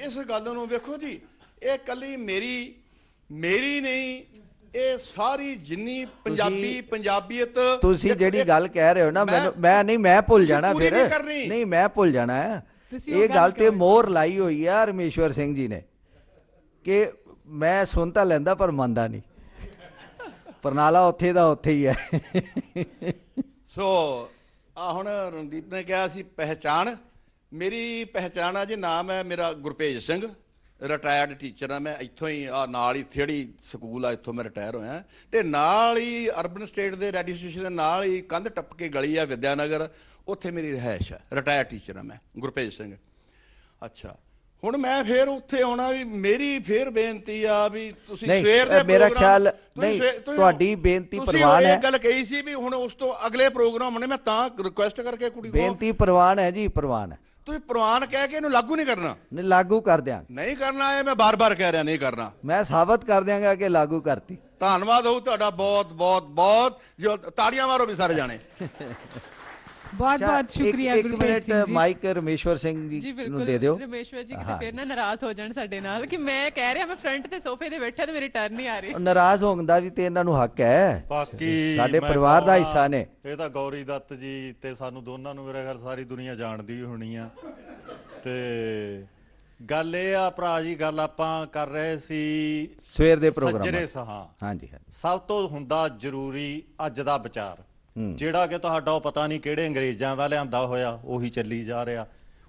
इस गल नूं वेखो जी, ये कली मेरी नहीं, ये सारी जिन्नी पंजाबी पंजाबीयत तुसी जेड़ी गल कह रहे हो ना, मैं नहीं, मैं भुल जाना फिर, नहीं मैं भुल जाना है। ये गल ते मोहर लाई हुई है रमेश्वर सिंह जी ने कि मैं सुन तां लैंदा पर मनदा नहीं, परनाला उत्थे दा उत्थे ही है। सो आ हुण रणदीप ने कहा सी पहचान, मेरी पहचान है जी, नाम है मेरा गुरभेज सिंह, रिटायर्ड टीचर हाँ मैं, इत्थों ही आ नाल ही थेड़ी स्कूल आ, इत्थों मैं रिटायर होया ते नाल ही अर्बन स्टेट के रेडियो स्टेशन के नाल ही कंध टप के गली है विद्यानगर, उत्थे मेरी रिहायश है। रिटायर्ड टीचर हाँ मैं गुरभेज सिंह। अच्छा हुण मैं फिर उत्थे आउणा, भी मेरी फिर बेनती आ भी तुसीं सवेर दे मेरा ख्याल नहीं तुहाडी बेनती प्रवान है, गल कही सी भी हुण उस तो अगले प्रोग्राम ने मैं तां रिक्वेस्ट करके कुड़ी को बेनती प्रवान है जी, प्रवान है। तुसीं प्रवान कह के इहनूं लागू नहीं करना? नहीं लागू कर दियां, नहीं करना है, मैं बार बार कह रहा नहीं करना, मैं साबित कर दियांगा कि लागू करती। धन्नवाद हो तुहाडा, बहुत बहुत बहुत, जो ताड़ियां मारो भी सारे जाने। बहुत बहुत शुक्रिया एक मिनट माइक रमेश्वर सिंह जी ਨੂੰ ਦੇ ਦਿਓ। ਰਮੇਸ਼ਵਰ ਜੀ ਕਿਤੇ ਫਿਰ ਨਾ ਨਾਰਾਜ਼ ਹੋ ਜਾਣ ਸਾਡੇ ਨਾਲ ਕਿ ਮੈਂ ਕਹਿ ਰਿਹਾ ਮੈਂ ਫਰੰਟ ਤੇ ਸੋਫੇ ਤੇ ਬੈਠਾ ਤੇ ਮੇਰੀ ਟਰਨ ਨਹੀਂ ਆ ਰਹੀ। ਨਾਰਾਜ਼ ਹੋਣ ਦਾ ਵੀ ਤੇ ਇਹਨਾਂ ਨੂੰ ਹੱਕ ਹੈ, ਬਾਕੀ ਸਾਡੇ ਪਰਿਵਾਰ ਦਾ ਹਿੱਸਾ ਨੇ। ਇਹ ਤਾਂ ਗੌਰੀ ਦੱਤ ਜੀ ਤੇ ਸਾਨੂੰ ਦੋਨਾਂ ਨੂੰ ਮੇਰੇ ਖਿਆਲ ਸਾਰੀ ਦੁਨੀਆ ਜਾਣਦੀ ਹੋਣੀ ਆ। ਤੇ ਗੱਲ ਇਹ ਆ ਭਰਾ ਜੀ, ਗੱਲ ਆਪਾਂ ਕਰ ਰਹੇ ਸੀ ਸਵੇਰ ਦੇ ਪ੍ਰੋਗਰਾਮ ਸੱਜਰੇ ਸਹਾਂ। ਹਾਂਜੀ ਸਭ ਤੋਂ ਹੁੰਦਾ ਜ਼ਰੂਰੀ ਅੱਜ ਦਾ ਵਿਚਾਰ, ਜਿਹੜਾ ਕਿ ਤੁਹਾਡਾ ਉਹ ਪਤਾ ਨਹੀਂ ਕਿਹੜੇ ਅੰਗਰੇਜ਼ਾਂ ਦਾ ਲਿਆਂਦਾ ਹੋਇਆ ਉਹੀ ਚੱਲੀ ਜਾ ਰਿਹਾ,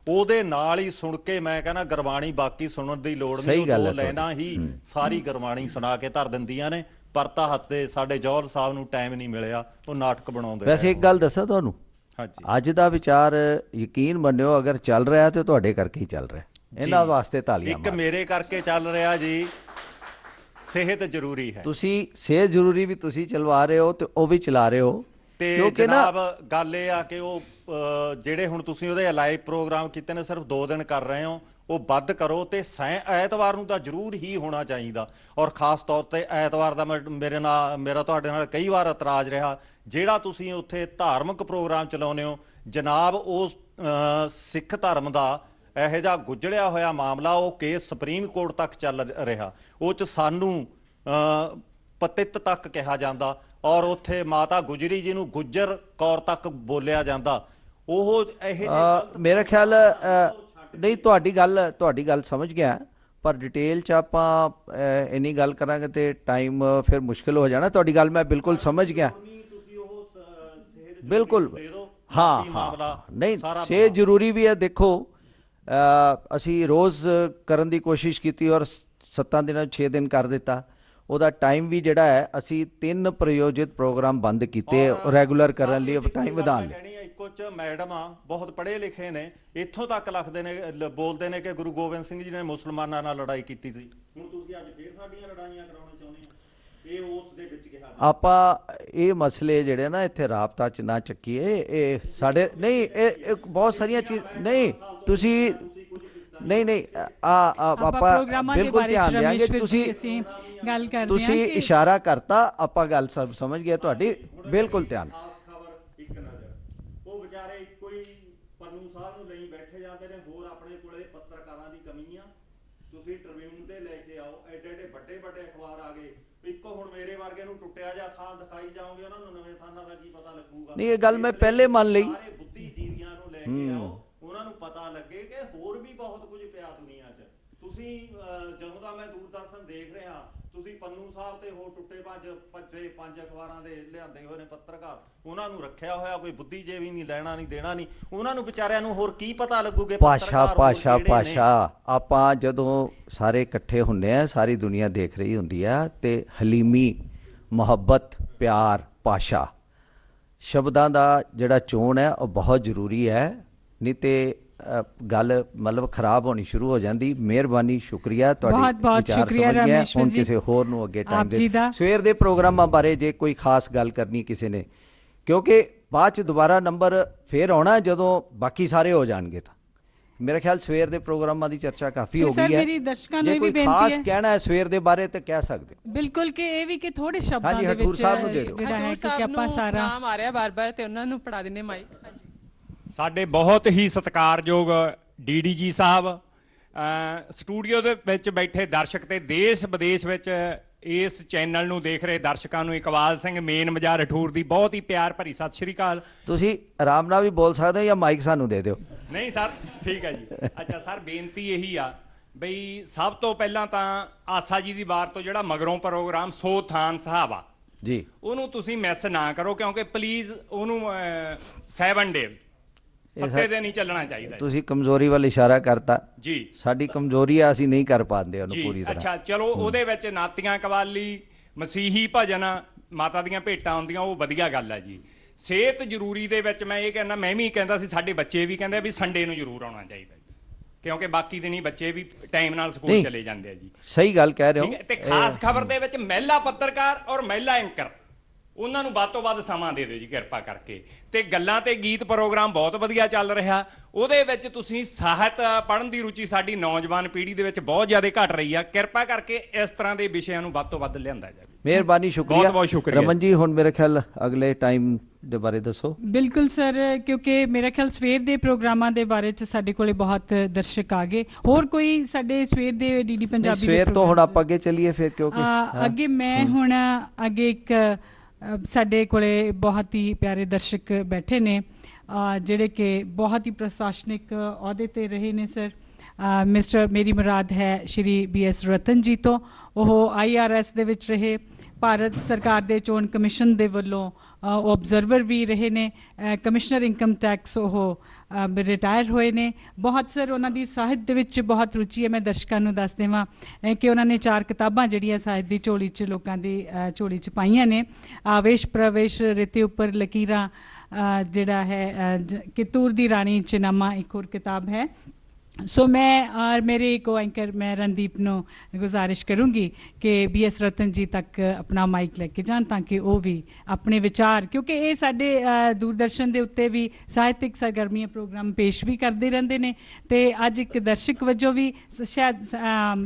ਉਹਦੇ ਨਾਲ ਹੀ ਸੁਣ ਕੇ ਮੈਂ ਕਹਿੰਦਾ ਗੁਰਬਾਣੀ ਬਾਕੀ ਸੁਣਨ ਦੀ ਲੋੜ ਨਹੀਂ, ਉਹ ਦੋ ਲੈਣਾ ਹੀ ਸਾਰੀ ਗੁਰਬਾਣੀ ਸੁਣਾ ਕੇ ਧਰ ਦਿੰਦੀਆਂ ਨੇ। ਪਰ ਤਾਂ ਹੱਤੇ ਸਾਡੇ ਜੌਹਲ ਸਾਹਿਬ ਨੂੰ ਟਾਈਮ ਨਹੀਂ ਮਿਲਿਆ, ਉਹ ਨਾਟਕ ਬਣਾਉਂਦੇ। ਵੈਸੇ ਇੱਕ ਗੱਲ ਦੱਸਾਂ ਤੁਹਾਨੂੰ, ਅੱਜ ਦਾ ਵਿਚਾਰ ਯਕੀਨ ਮੰਨਿਓ ਅਗਰ ਚੱਲ ਰਿਹਾ ਤੇ ਤੁਹਾਡੇ ਕਰਕੇ ਹੀ ਚੱਲ ਰਿਹਾ, ਇਹਨਾਂ ਵਾਸਤੇ ਤਾਲੀਆਂ। ਇੱਕ ਮੇਰੇ ਕਰਕੇ ਚੱਲ ਰਿਹਾ ਜੀ, ਸਿਹਤ ਜ਼ਰੂਰੀ ਹੈ। ਤੁਸੀਂ ਸਿਹਤ ਜ਼ਰੂਰੀ ਵੀ ਤੁਸੀਂ ਚਲਵਾ ਰਹੇ ਹੋ ਤੇ ਉਹ ਵੀ ਚਲਾ ਰਹੇ ਹੋ। ਤੇ ਜਨਾਬ ਗੱਲ ਇਹ ਆ ਕਿ ਉਹ ਜਿਹੜੇ ਹੁਣ ਤੁਸੀਂ ਉਹਦੇ ਲਾਈਵ ਪ੍ਰੋਗਰਾਮ ਕੀਤੇ ਨੇ ਸਿਰਫ 2 ਦਿਨ ਕਰ ਰਹੇ ਹੋ, ਉਹ ਵੱਧ ਕਰੋ ਤੇ ਐਤਵਾਰ ਨੂੰ ਤਾਂ ਜ਼ਰੂਰ ਹੀ ਹੋਣਾ ਚਾਹੀਦਾ। ਔਰ ਖਾਸ ਤੌਰ ਤੇ ਐਤਵਾਰ ਦਾ ਮੇਰਾ ਤੁਹਾਡੇ ਨਾਲ ਕਈ ਵਾਰ ਇਤਰਾਜ਼ ਰਿਹਾ, ਜਿਹੜਾ ਤੁਸੀਂ ਉੱਥੇ ਧਾਰਮਿਕ ਪ੍ਰੋਗਰਾਮ ਚਲਾਉਂਦੇ ਹੋ ਜਨਾਬ, ਉਸ ਸਿੱਖ ਧਰਮ ਦਾ ਇਹੋ ਜਿਹਾ ਗੁੱਜੜਿਆ ਹੋਇਆ ਮਾਮਲਾ, ਉਹ ਕੇਸ ਸੁਪਰੀਮ ਕੋਰਟ ਤੱਕ ਚੱਲ ਰਿਹਾ, ਉਹ 'ਚ ਸਾਨੂੰ ਪਤਿਤ ਤੱਕ ਕਿਹਾ ਜਾਂਦਾ ਔਰ ਉੱਥੇ ਮਾਤਾ ਗੁਜਰੀ ਜੀ ਨੂੰ ਗੁੱਜਰ ਕੌਰ ਤੱਕ ਬੋਲਿਆ ਜਾਂਦਾ। ਉਹ ਇਹ ਮੇਰਾ ਖਿਆਲ ਨਹੀਂ, ਤੁਹਾਡੀ ਗੱਲ ਸਮਝ ਗਿਆ, ਪਰ ਡਿਟੇਲ 'ਚ ਆਪਾਂ ਇੰਨੀ ਗੱਲ ਕਰਾਂਗੇ ਤੇ ਟਾਈਮ ਫਿਰ ਮੁਸ਼ਕਿਲ ਹੋ ਜਾਣਾ। ਤੁਹਾਡੀ ਗੱਲ ਮੈਂ ਬਿਲਕੁਲ ਸਮਝ ਗਿਆ, ਬਿਲकुल हाँ नहीं सेहत जरूरी भी है। देखो असी रोज़ करन दी कोशिश की और 7 दिन 6 दिन कर दिता, ਉਹਦਾ ਟਾਈਮ ਵੀ ਜਿਹੜਾ ਹੈ ਅਸੀਂ 3 ਪ੍ਰਯੋਜਿਤ ਪ੍ਰੋਗਰਾਮ ਬੰਦ ਕੀਤੇ ਰੈਗੂਲਰ ਕਰਨ ਲਈ, ਟਾਈਮ ਵਧਾਉਣ ਲਈ। ਇੱਕੋ ਚ ਮੈਡਮ ਆ ਬਹੁਤ ਪੜ੍ਹੇ ਲਿਖੇ ਨੇ, ਇੱਥੋਂ ਤੱਕ ਲਿਖਦੇ ਨੇ ਬੋਲਦੇ ਨੇ ਕਿ ਗੁਰੂ ਗੋਬਿੰਦ ਸਿੰਘ ਜੀ ਨੇ ਮੁਸਲਮਾਨਾਂ ਨਾਲ ਲੜਾਈ ਕੀਤੀ ਸੀ। ਹੁਣ ਤੁਸੀਂ ਅੱਜ ਫੇਰ ਸਾਡੀਆਂ ਲੜਾਈਆਂ ਕਰਾਉਣਾ ਚਾਹੁੰਦੇ ਹੋ, ਇਹ ਉਸ ਦੇ ਵਿੱਚ ਕਿਹਾ। ਆਪਾਂ ਇਹ ਮਸਲੇ ਜਿਹੜੇ ਨਾ ਇੱਥੇ ਰਾਬਤਾ ਚ ਨਾ ਚੱਕੀਏ, ਇਹ ਸਾਡੇ ਨਹੀਂ, ਇਹ ਬਹੁਤ ਸਾਰੀਆਂ ਚੀਜ਼ ਨਹੀਂ ਤੁਸੀਂ नहीं आपा बिल्कुल ध्यान देंगे। तुसी इशारा करता, आपा गल सब समझ गए तुहाडी, बिल्कुल ध्यान। नहीं ये गल मैं पहले मान ली, ਉਹਨਾਂ ਨੂੰ ਪਤਾ ਲੱਗੇ ਕਿ ਹੋਰ ਵੀ ਬਹੁਤ ਕੁਝ ਪਿਆ ਦੁਨੀਆ 'ਚ। ਤੁਸੀਂ ਜਦੋਂ ਦਾ ਮੈਂ ਦੂਰਦਰਸ਼ਨ ਦੇਖ ਰਿਹਾ, ਤੁਸੀਂ ਪੰਨੂ ਸਾਹਿਬ ਤੇ ਹੋਰ ਟੁੱਟੇ ਭੱਜੇ 5 ਅਖਬਾਰਾਂ ਦੇ ਲਿਆਂਦੇ ਹੋਏ ਨੇ ਪੱਤਰਕਾਰ, ਉਹਨਾਂ ਨੂੰ ਰੱਖਿਆ ਹੋਇਆ ਕੋਈ ਬੁੱਧੀਜੀਵੀ ਨਹੀਂ, ਲੈਣਾ ਨਹੀਂ ਦੇਣਾ ਨਹੀਂ, ਉਹਨਾਂ ਨੂੰ ਵਿਚਾਰਿਆਂ ਨੂੰ ਹੋਰ ਕੀ ਪਤਾ ਲੱਗੂਗੇ। ਭਾਸ਼ਾ ਆਪਾਂ ਜਦੋਂ ਸਾਰੇ ਇਕੱਠੇ ਹੁੰਦੇ ਆ, ਸਾਰੀ ਦੁਨੀਆ ਦੇਖ ਰਹੀ ਹੁੰਦੀ ਆ, ਤੇ ਹਲੀਮੀ, ਮੁਹੱਬਤ, ਪਿਆਰ, ਭਾਸ਼ਾ ਸ਼ਬਦਾਂ ਦਾ ਜਿਹੜਾ ਚੋਣ ਹੈ ਉਹ ਬਹੁਤ ਜ਼ਰੂਰੀ ਹੈ, नहीं तो गल मतलब खराब होनी शुरू हो जाती। मेहरबानी, शुक्रिया, बहुत शुक्रिया रमेश्वर जी। किसी होर नूं अगे टाइम दे सवेर दे प्रोग्रामां बारे जे कोई खास गल करनी किसी ने, क्योंकि बाद च दोबारा नंबर फिर आना जदों बाकी सारे हो जाएंगे। तो मेरा ख्याल सवेर दे प्रोग्रामां दी चर्चा काफ़ी हो गई है। मेरी दर्शकों ने भी बेनती खास कहना है सवेर दे बारे तो कह सकते बिल्कुल कि ये भी कि थोड़े शब्दां दे विच जिहड़ा है क्योंकि आपां सारा नाम आ रहा बार-बार ते उन्हां नूं पढ़ा दिंदे माइक। ਸਾਡੇ ਬਹੁਤ ਹੀ ਸਤਿਕਾਰਯੋਗ ਡੀਡੀਜੀ ਸਾਹਿਬ, ਸਟੂਡੀਓ ਦੇ ਵਿੱਚ ਬੈਠੇ ਦਰਸ਼ਕ ਤੇ ਦੇਸ਼ ਵਿਦੇਸ਼ ਵਿੱਚ ਇਸ ਚੈਨਲ ਨੂੰ ਦੇਖ ਰਹੇ ਦਰਸ਼ਕਾਂ ਨੂੰ ਇਕਬਾਲ ਸਿੰਘ ਮੇਨ ਬਾਜ਼ਾਰ ਅਠੂਰ ਦੀ ਬਹੁਤ ਹੀ ਪਿਆਰ ਭਰੀ ਸਤਿ ਸ਼੍ਰੀ ਅਕਾਲ। ਤੁਸੀਂ ਆਰਾਮ ਨਾਲ ਵੀ ਬੋਲ ਸਕਦੇ ਹੋ ਜਾਂ ਮਾਈਕ ਸਾਨੂੰ ਦੇ ਦਿਓ। ਨਹੀਂ ਸਰ ਠੀਕ ਹੈ ਜੀ। ਅੱਛਾ ਸਰ ਬੇਨਤੀ ਇਹੀ ਆ ਬਈ ਸਭ ਤੋਂ ਪਹਿਲਾਂ ਤਾਂ ਆਸਾ ਜੀ ਦੀ ਵਾਰ ਤੋਂ ਜਿਹੜਾ ਮਗਰੋਂ ਪ੍ਰੋਗਰਾਮ ਸੋ ਥਾਨ ਸਹਾਵਾ ਜੀ ਉਹਨੂੰ ਤੁਸੀਂ ਮਿਸ ਨਾ ਕਰੋ ਕਿਉਂਕਿ ਪਲੀਜ਼ ਉਹਨੂੰ 7 ਡੇਜ਼ 7 ਦਿਨ ਹੀ ਚੱਲਣਾ ਚਾਹੀਦਾ ਤੁਸੀਂ ਕਮਜ਼ੋਰੀ ਵੱਲ ਇਸ਼ਾਰਾ ਕਰਤਾ ਜੀ। ਸਾਡੀ ਕਮਜ਼ੋਰੀ ਆ, ਅਸੀਂ ਨਹੀਂ ਕਰ ਪਾਉਂਦੇ ਉਹਨੂੰ ਪੂਰੀ ਤਰ੍ਹਾਂ। ਅੱਛਾ ਚਲੋ ਉਹਦੇ ਵਿੱਚ ਨਾਤੀਆਂ ਕਵਾਲੀ ਮਸੀਹੀ ਭਜਨ ਮਾਤਾ ਦੀਆਂ ਭੇਟਾਂ ਆਉਂਦੀਆਂ ਉਹ ਵਧੀਆ ਗੱਲ ਹੈ ਜੀ। ਸਿਹਤ ਜ਼ਰੂਰੀ ਦੇ ਵਿੱਚ ਮੈਂ ਇਹ ਕਹਿੰਦਾ, ਮੈਂ ਵੀ ਕਹਿੰਦਾ ਸੀ, ਸਾਡੇ ਬੱਚੇ ਵੀ ਕਹਿੰਦੇ ਵੀ ਸੰਡੇ ਨੂੰ ਜ਼ਰੂਰ ਆਉਣਾ ਚਾਹੀਦਾ ਕਿਉਂਕਿ ਬਾਕੀ ਦਿਨੀ ਬੱਚੇ ਵੀ ਟਾਈਮ ਨਾਲ ਸਕੂਲ ਚਲੇ ਜਾਂਦੇ ਆ ਜੀ। ਸਹੀ ਗੱਲ ਕਹਿ ਰਹੇ ਹੋ। ਤੇ ਖਾਸ ਖਬਰ ਦੇ ਵਿੱਚ ਮਹਿਲਾ ਪੱਤਰਕਾਰ ਔਰ ਮਹਿਲਾ ਐਂਕਰ ਉਹਨਾਂ ਨੂੰ ਵੱਧ ਤੋਂ ਵੱਧ ਸਮਾਂ ਦੇ ਦਿਓ ਜੀ ਕਿਰਪਾ ਕਰਕੇ। ਤੇ ਗੱਲਾਂ ਤੇ ਗੀਤ ਪ੍ਰੋਗਰਾਮ ਬਹੁਤ ਵਧੀਆ ਚੱਲ ਰਿਹਾ। ਉਹਦੇ ਵਿੱਚ ਤੁਸੀਂ ਸਾਹਿਤ ਪੜ੍ਹਨ ਦੀ ਰੁਚੀ ਸਾਡੀ ਨੌਜਵਾਨ ਪੀੜ੍ਹੀ ਦੇ ਵਿੱਚ ਬਹੁਤ ਜ਼ਿਆਦਾ ਘਟ ਰਹੀ ਆ। ਕਿਰਪਾ ਕਰਕੇ ਇਸ ਤਰ੍ਹਾਂ ਦੇ ਵਿਸ਼ਿਆਂ ਨੂੰ ਵੱਧ ਤੋਂ ਵੱਧ ਲਿਆਂਦਾ ਜਾਵੇ। ਮਿਹਰਬਾਨੀ, ਸ਼ੁਕਰੀਆ। ਬਹੁਤ ਬਹੁਤ ਸ਼ੁਕਰੀਆ। ਰਮਨ ਜੀ ਹੁਣ ਮੇਰੇ ਖਿਆਲ ਅਗਲੇ ਟਾਈਮ ਦੇ ਬਾਰੇ ਦੱਸੋ। ਬਿਲਕੁਲ ਸਰ, ਕਿਉਂਕਿ ਮੇਰਾ ਖਿਆਲ ਸਵੇਰ ਦੇ ਪ੍ਰੋਗਰਾਮਾਂ ਦੇ ਬਾਰੇ ਚ ਸਾਡੇ ਕੋਲੇ ਬਹੁਤ ਦਰਸ਼ਕ ਆ ਗਏ। ਹੋਰ ਕੋਈ ਸਾਡੇ ਸਵੇਰ ਦੇ ਡੀਡੀ ਪੰਜਾਬੀ ਸਵੇਰ ਤੋਂ ਹੁਣ ਆਪਾਂ ਅੱਗੇ ਚੱਲੀਏ ਫਿਰ ਕਿਉਂਕਿ ਅੱਗੇ ਮੈਂ ਹੁਣ ਅੱਗੇ ਇੱਕ ਸਾਡੇ ਕੋਲੇ ਬਹੁਤ ਹੀ ਪਿਆਰੇ ਦਰਸ਼ਕ ਬੈਠੇ ਨੇ ਜਿਹੜੇ ਕਿ ਬਹੁਤ ਹੀ ਪ੍ਰਸ਼ਾਸਨਿਕ ਅਹੁਦੇ ਤੇ ਰਹੇ ਨੇ ਸਰ। ਮਿਸਟਰ ਮੇਰੀ ਮੁਰਾਦ ਹੈ ਸ਼੍ਰੀ BS ਰਤਨ ਜੀ ਤੋਂ। ਉਹ IRS ਦੇ ਵਿੱਚ ਰਹੇ, ਭਾਰਤ ਸਰਕਾਰ ਦੇ ਚੋਣ ਕਮਿਸ਼ਨ ਦੇ ਵੱਲੋਂ ਉਹ ਆਬਜ਼ਰਵਰ ਵੀ ਰਹੇ ਨੇ, ਕਮਿਸ਼ਨਰ ਇਨਕਮ ਟੈਕਸ ਉਹ ਰਿਟਾਇਰ ਹੋਏ ਨੇ। ਬਹੁਤ ਸਰ ਉਹਨਾਂ ਦੀ ਸਾਹਿਤ ਦੇ ਵਿੱਚ ਬਹੁਤ ਰੁਚੀ ਹੈ। ਮੈਂ ਦਰਸ਼ਕਾਂ ਨੂੰ ਦੱਸ ਦੇਵਾਂ ਕਿ ਉਹਨਾਂ ਨੇ 4 ਕਿਤਾਬਾਂ ਜਿਹੜੀਆਂ ਸਾਹਿਤ ਦੀ ਝੋਲੀ 'ਚ ਲੋਕਾਂ ਦੀ ਝੋਲੀ 'ਚ ਪਾਈਆਂ ਨੇ। ਆਵੇਸ਼ ਪ੍ਰਵੇਸ਼, ਰੇਤੇ ਉੱਪਰ ਲਕੀਰਾਂ ਜਿਹੜਾ ਹੈ, ਕਿਤੂਰ ਦੀ ਰਾਣੀ ਚਨਾਮਾ ਇੱਕ ਹੋਰ ਕਿਤਾਬ ਹੈ। ਸੋ ਮੈਂ और मेरे को एंकर मैं रणदीप ਨੂੰ ਗੁਜ਼ਾਰਿਸ਼ ਕਰੂੰਗੀ ਕਿ BS ਰਤਨ ਜੀ ਤੱਕ ਆਪਣਾ ਮਾਈਕ ਲੈ ਕੇ ਜਾਣ ਤਾਂ ਕਿ ਉਹ ਵੀ ਆਪਣੇ ਵਿਚਾਰ, ਕਿਉਂਕਿ ਇਹ ਸਾਡੇ ਦੂਰਦਰਸ਼ਨ ਦੇ ਉੱਤੇ ਵੀ ਸਾਹਿਤਿਕ ਸਰਗਰਮੀਆਂ ਪ੍ਰੋਗਰਾਮ ਪੇਸ਼ ਵੀ ਕਰਦੇ ਰਹਿੰਦੇ ਨੇ ਤੇ ਅੱਜ ਇੱਕ ਦਰਸ਼ਕ ਵਜੋਂ ਵੀ ਸ਼ਾਇਦ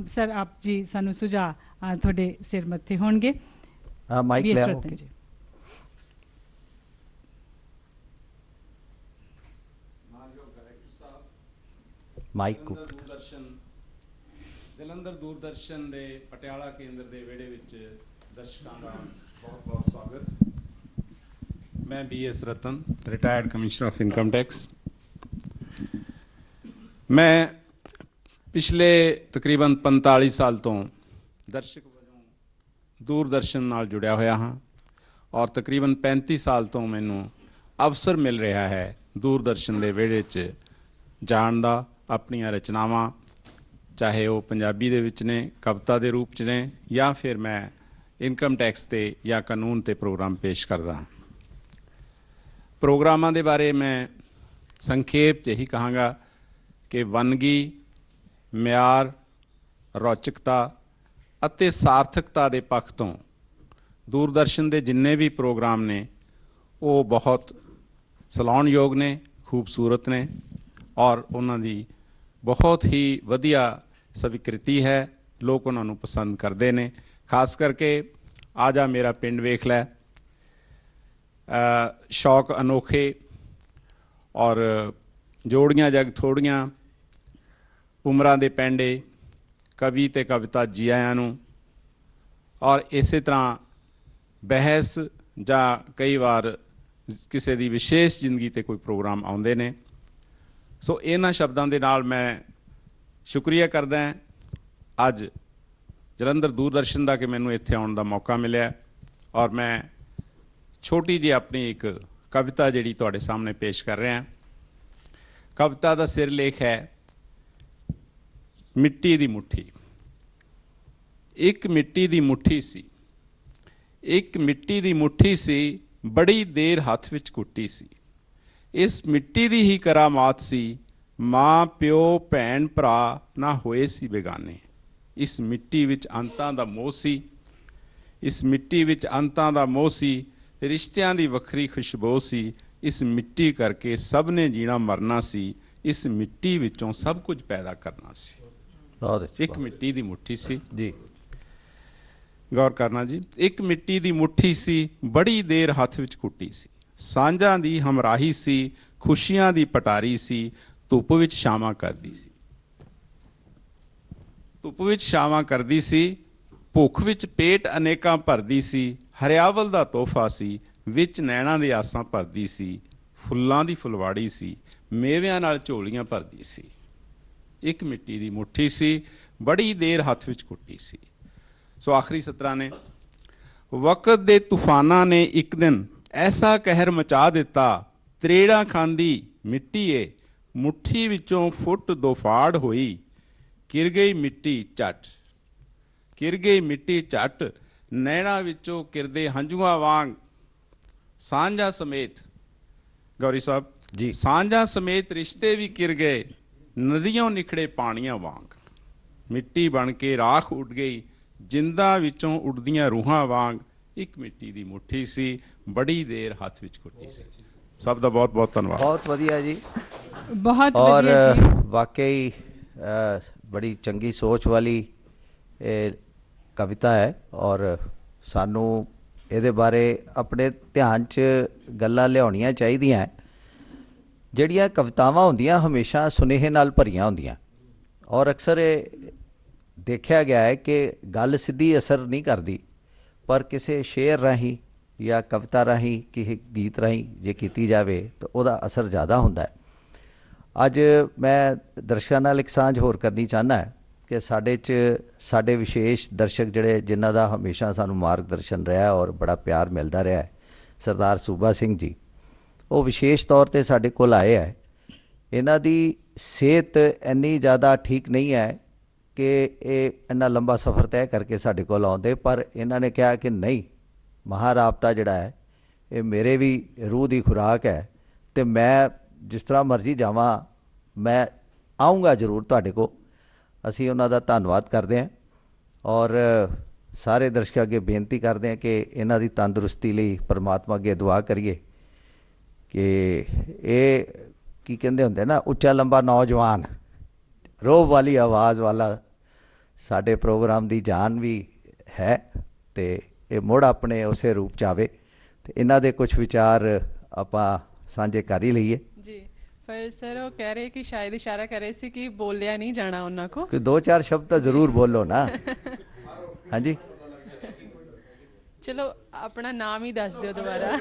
ਸਰ ਆਪ ਜੀ ਸਾਨੂੰ ਸੁਝਾਅ ਤੁਹਾਡੇ ਸਿਰ ਮੱਥੇ ਹੋਣਗੇ। ਮਾਈਕ ਲੈ ਆਓ। ਮਾਈਕ ਜਲੰਧਰ ਦੂਰਦਰਸ਼ਨ ਦੇ ਪਟਿਆਲਾ ਕੇਂਦਰ ਦੇ ਵਿਹੜੇ ਵਿੱਚ ਦਰਸ਼ਕਾਂ ਦਾ ਬਹੁਤ ਬਹੁਤ ਸਵਾਗਤ। ਮੈਂ BS Ratan, retired commissioner of income tax. ਮੈਂ ਪਿਛਲੇ ਤਕਰੀਬਨ 45 ਸਾਲ ਤੋਂ ਦਰਸ਼ਕ ਵਜੋਂ ਦੂਰਦਰਸ਼ਨ ਨਾਲ ਜੁੜਿਆ ਹੋਇਆ ਹਾਂ ਔਰ ਤਕਰੀਬਨ 35 ਸਾਲ ਤੋਂ ਮੈਨੂੰ ਅਵਸਰ ਮਿਲ ਰਿਹਾ ਹੈ ਦੂਰਦਰਸ਼ਨ ਦੇ ਵਿਹੜੇ 'ਚ ਜਾਣ ਦਾ। ਆਪਣੀਆਂ ਰਚਨਾਵਾਂ ਚਾਹੇ ਉਹ ਪੰਜਾਬੀ ਦੇ ਵਿੱਚ ਨੇ, ਕਵਿਤਾ ਦੇ ਰੂਪ 'ਚ ਨੇ, ਜਾਂ ਫਿਰ ਮੈਂ ਇਨਕਮ ਟੈਕਸ 'ਤੇ ਜਾਂ ਕਾਨੂੰਨ 'ਤੇ ਪ੍ਰੋਗਰਾਮ ਪੇਸ਼ ਕਰਦਾ ਹਾਂ। ਪ੍ਰੋਗਰਾਮਾਂ ਦੇ ਬਾਰੇ ਮੈਂ ਸੰਖੇਪ 'ਚ ਇਹੀ ਕਹਾਂਗਾ ਕਿ ਵੰਨਗੀ, ਮਿਆਰ, ਰੌਚਕਤਾ ਅਤੇ ਸਾਰਥਕਤਾ ਦੇ ਪੱਖ ਤੋਂ ਦੂਰਦਰਸ਼ਨ ਦੇ ਜਿੰਨੇ ਵੀ ਪ੍ਰੋਗਰਾਮ ਨੇ ਉਹ ਬਹੁਤ ਸਲਾਹੁਣਯੋਗ ਨੇ, ਖੂਬਸੂਰਤ ਨੇ ਔਰ ਉਹਨਾਂ ਦੀ ਬਹੁਤ ਹੀ ਵਧੀਆ ਸਵੀਕ੍ਰਿਤੀ ਹੈ। ਲੋਕ ਉਹਨਾਂ ਨੂੰ ਪਸੰਦ ਕਰਦੇ ਨੇ। ਖਾਸ ਕਰਕੇ ਆ ਜਾ ਮੇਰਾ ਪਿੰਡ ਵੇਖ ਲੈ, ਸ਼ੌਕ ਅਨੋਖੇ ਔਰ ਜੋੜੀਆਂ ਜਗ ਥੋੜੀਆਂ, ਉਮਰਾਂ ਦੇ ਪੈਂਡੇ, ਕਵੀ ਤੇ ਕਵਿਤਾ ਜੀ ਆਇਆਂ ਨੂੰ, ਔਰ ਇਸੇ ਤਰ੍ਹਾਂ ਬਹਿਸ ਜਾਂ ਕਈ ਵਾਰ ਕਿਸੇ ਦੀ ਵਿਸ਼ੇਸ਼ ਜ਼ਿੰਦਗੀ ਤੇ ਕੋਈ ਪ੍ਰੋਗਰਾਮ ਆਉਂਦੇ ਨੇ। ਸੋ ਇਹਨਾਂ ਸ਼ਬਦਾਂ ਦੇ ਨਾਲ ਮੈਂ ਸ਼ੁਕਰੀਆ ਕਰਦਾ ਅੱਜ ਜਲੰਧਰ ਦੂਰਦਰਸ਼ਨ ਦਾ ਕਿ ਮੈਨੂੰ ਇੱਥੇ ਆਉਣ ਦਾ ਮੌਕਾ ਮਿਲਿਆ ਔਰ ਮੈਂ ਛੋਟੀ ਜਿਹੀ ਆਪਣੀ ਇੱਕ ਕਵਿਤਾ ਜਿਹੜੀ ਤੁਹਾਡੇ ਸਾਹਮਣੇ ਪੇਸ਼ ਕਰ ਰਿਹਾ। ਕਵਿਤਾ ਦਾ ਸਿਰਲੇਖ ਹੈ ਮਿੱਟੀ ਦੀ ਮੁੱਠੀ। ਇੱਕ ਮਿੱਟੀ ਦੀ ਮੁੱਠੀ ਸੀ, ਇੱਕ ਮਿੱਟੀ ਦੀ ਮੁੱਠੀ ਸੀ, ਬੜੀ ਦੇਰ ਹੱਥ ਵਿੱਚ ਕੁੱਟੀ ਸੀ। ਇਸ ਮਿੱਟੀ ਦੀ ਹੀ ਕਰਾਮਾਤ ਸੀ, ਮਾਂ ਪਿਓ ਭੈਣ ਭਰਾ ਨਾ ਹੋਏ ਸੀ ਬੇਗਾਨੇ। ਇਸ ਮਿੱਟੀ ਵਿੱਚ ਅੰਤਾਂ ਦਾ ਮੋਹ ਸੀ, ਇਸ ਮਿੱਟੀ ਵਿੱਚ ਅੰਤਾਂ ਦਾ ਮੋਹ ਸੀ, ਰਿਸ਼ਤਿਆਂ ਦੀ ਵੱਖਰੀ ਖੁਸ਼ਬੂ ਸੀ। ਇਸ ਮਿੱਟੀ ਕਰਕੇ ਸਭ ਨੇ ਜੀਣਾ ਮਰਨਾ ਸੀ, ਇਸ ਮਿੱਟੀ ਵਿੱਚੋਂ ਸਭ ਕੁਝ ਪੈਦਾ ਕਰਨਾ ਸੀ। ਇੱਕ ਮਿੱਟੀ ਦੀ ਮੁੱਠੀ ਸੀ ਜੀ, ਗੌਰ ਕਰਨਾ ਜੀ। ਇੱਕ ਮਿੱਟੀ ਦੀ ਮੁੱਠੀ ਸੀ, ਬੜੀ ਦੇਰ ਹੱਥ ਵਿੱਚ ਕੁੱਟੀ ਸੀ। ਸਾਂਝਾਂ ਦੀ ਹਮਰਾਹੀ ਸੀ, ਖੁਸ਼ੀਆਂ ਦੀ ਪਟਾਰੀ ਸੀ, ਧੁੱਪ ਵਿੱਚ ਛਾਵਾਂ ਕਰਦੀ ਸੀ। ਧੁੱਪ ਵਿੱਚ ਛਾਵਾਂ ਕਰਦੀ ਸੀ, ਭੁੱਖ ਵਿੱਚ ਪੇਟ ਅਨੇਕਾਂ ਭਰਦੀ ਸੀ, ਹਰਿਆਵਲ ਦਾ ਤੋਹਫਾ ਸੀ, ਵਿੱਚ ਨੈਣਾਂ ਦੀ ਆਸਾਂ ਭਰਦੀ ਸੀ, ਫੁੱਲਾਂ ਦੀ ਫੁਲਵਾੜੀ ਸੀ, ਮੇਵਿਆਂ ਨਾਲ ਝੋਲੀਆਂ ਭਰਦੀ ਸੀ। ਇੱਕ ਮਿੱਟੀ ਦੀ ਮੁੱਠੀ ਸੀ, ਬੜੀ ਦੇਰ ਹੱਥ ਵਿੱਚ ਕੁੱਟੀ ਸੀ। ਸੋ ਆਖਰੀ ਸਤਰਾਂ ਨੇ, ਵਕਤ ਦੇ ਤੂਫਾਨਾਂ ਨੇ ਇੱਕ ਦਿਨ ਐਸਾ ਕਹਿਰ ਮਚਾ ਦਿੱਤਾ, ਤਰੇੜਾਂ ਖਾਂਦੀ ਮਿੱਟੀ ਏ, ਮੁੱਠੀ ਵਿੱਚੋਂ ਫੁੱਟ ਦੋ ਫਾੜ ਹੋਈ, ਕਿਰ ਗਈ ਮਿੱਟੀ ਝੱਟ, ਕਿਰ ਗਈ ਮਿੱਟੀ ਝੱਟ, ਨੈਣਾਂ ਵਿੱਚੋਂ ਕਿਰਦੇ ਹੰਝੂਆਂ ਵਾਂਗ, ਸਾਂਝਾਂ ਸਮੇਤ, ਗੌਰੀ ਸਾਹਿਬ ਜੀ, ਸਾਂਝਾਂ ਸਮੇਤ ਰਿਸ਼ਤੇ ਵੀ ਕਿਰ ਗਏ, ਨਦੀਆਂ ਨਿਖੜੇ ਪਾਣੀਆਂ ਵਾਂਗ, ਮਿੱਟੀ ਬਣ ਕੇ ਰਾਖ ਉੱਡ ਗਈ, ਜਿੰਦਾਂ ਵਿੱਚੋਂ ਉੱਡਦੀਆਂ ਰੂਹਾਂ ਵਾਂਗ, ਇੱਕ ਮਿੱਟੀ ਦੀ ਮੁੱਠੀ ਸੀ, ਬੜੀ ਦੇਰ ਹੱਥ ਵਿੱਚ ਕੁੱਟੀ ਸੀ। ਸਭ ਦਾ ਬਹੁਤ ਬਹੁਤ ਧੰਨਵਾਦ। ਬਹੁਤ ਵਧੀਆ ਜੀ, ਬਹੁਤ ਔਰ ਵਧੀਆ ਜੀ। ਵਾਕਈ ਬੜੀ ਚੰਗੀ ਸੋਚ ਵਾਲੀ ਇਹ ਕਵਿਤਾ ਹੈ, ਔਰ ਸਾਨੂੰ ਇਹਦੇ ਬਾਰੇ ਆਪਣੇ ਧਿਆਨ 'ਚ ਗੱਲਾਂ ਲਿਆਉਣੀਆਂ ਚਾਹੀਦੀਆਂ। ਜਿਹੜੀਆਂ ਕਵਿਤਾਵਾਂ ਹੁੰਦੀਆਂ ਹਮੇਸ਼ਾ ਸੁਨੇਹੇ ਨਾਲ ਭਰੀਆਂ ਹੁੰਦੀਆਂ, ਔਰ ਅਕਸਰ ਇਹ ਦੇਖਿਆ ਗਿਆ ਹੈ ਕਿ ਗੱਲ ਸਿੱਧੀ ਅਸਰ ਨਹੀਂ ਕਰਦੀ, ਪਰ ਕਿਸੇ ਸ਼ੇਅਰ ਰਾਹੀਂ ਜਾਂ ਕਵਿਤਾ ਰਾਹੀਂ, ਕਿਸੇ ਗੀਤ ਰਾਹੀਂ ਜੇ ਕੀਤੀ ਜਾਵੇ ਤਾਂ ਉਹਦਾ ਅਸਰ ਜ਼ਿਆਦਾ ਹੁੰਦਾ ਹੈ। ਅੱਜ ਮੈਂ ਦਰਸ਼ਕਾਂ ਨਾਲ ਇੱਕ ਸਾਂਝ ਹੋਰ ਕਰਨੀ ਚਾਹੁੰਦਾ ਕਿ ਸਾਡੇ ਵਿਸ਼ੇਸ਼ ਦਰਸ਼ਕ ਜਿਹੜੇ ਜਿਨ੍ਹਾਂ ਦਾ ਹਮੇਸ਼ਾ ਸਾਨੂੰ ਮਾਰਗਦਰਸ਼ਨ ਰਿਹਾ ਔਰ ਬੜਾ ਪਿਆਰ ਮਿਲਦਾ ਰਿਹਾ ਹੈ, ਸਰਦਾਰ ਸੂਬਾ ਸਿੰਘ ਜੀ, ਉਹ ਵਿਸ਼ੇਸ਼ ਤੌਰ ਤੇ ਸਾਡੇ ਕੋਲ ਆਏ ਹੈ। ਇਹਨਾਂ ਦੀ ਸਿਹਤ ਇੰਨੀ ਜ਼ਿਆਦਾ ਠੀਕ ਨਹੀਂ ਹੈ ਕਿ ਇਹ ਇੰਨਾ ਲੰਬਾ ਸਫ਼ਰ ਤੈਅ ਕਰਕੇ ਸਾਡੇ ਕੋਲ ਆਉਂਦੇ, ਪਰ ਇਹਨਾਂ ਨੇ ਕਿਹਾ ਕਿ ਨਹੀਂ, ਮਹਾਰਾਬਤਾ ਜਿਹੜਾ ਹੈ ਇਹ ਮੇਰੇ ਵੀ ਰੂਹ ਦੀ ਖੁਰਾਕ ਹੈ, ਅਤੇ ਮੈਂ ਜਿਸ ਤਰ੍ਹਾਂ ਮਰਜ਼ੀ ਜਾਵਾਂ ਮੈਂ ਆਊਂਗਾ ਜ਼ਰੂਰ ਤੁਹਾਡੇ ਕੋਲ। ਅਸੀਂ ਉਹਨਾਂ ਦਾ ਧੰਨਵਾਦ ਕਰਦੇ ਹਾਂ, ਔਰ ਸਾਰੇ ਦਰਸ਼ਕਾਂ ਅੱਗੇ ਬੇਨਤੀ ਕਰਦੇ ਹਾਂ ਕਿ ਇਹਨਾਂ ਦੀ ਤੰਦਰੁਸਤੀ ਲਈ ਪਰਮਾਤਮਾ ਅੱਗੇ ਦੁਆ ਕਰੀਏ ਕਿ ਇਹ ਕੀ ਕਹਿੰਦੇ ਹੁੰਦੇ ਨਾ, ਉੱਚਾ ਲੰਬਾ ਨੌਜਵਾਨ, ਰੋਹ ਵਾਲੀ ਆਵਾਜ਼ ਵਾਲਾ ਸਾਡੇ ਪ੍ਰੋਗਰਾਮ ਦੀ ਜਾਨ ਵੀ ਹੈ, ਅਤੇ ਇਹ ਮੁੜ ਆਪਣੇ ਉਸੇ ਰੂਪ 'ਚ ਆਵੇ। ਅਤੇ ਇਹਨਾਂ ਦੇ ਕੁਝ ਵਿਚਾਰ ਆਪਾਂ ਸਾਂਝੇ ਕਰ ਹੀ ਲਈਏ ਜੀ। ਪਰ ਸਰ ਉਹ ਕਹਿ ਰਹੇ ਕਿ ਸ਼ਾਇਦ ਇਸ਼ਾਰਾ ਕਰ ਰਹੇ ਸੀ ਕਿ ਬੋਲਿਆ ਨਹੀਂ ਜਾਣਾ ਉਹਨਾਂ ਕੋ, ਕਿ ਦੋ ਚਾਰ ਸ਼ਬਦ ਤਾਂ ਜ਼ਰੂਰ ਬੋਲੋ ਨਾ। ਹਾਂਜੀ, ਚਲੋ ਆਪਣਾ ਨਾਮ ਹੀ ਦੱਸ ਦਿਓ ਦੁਬਾਰਾ।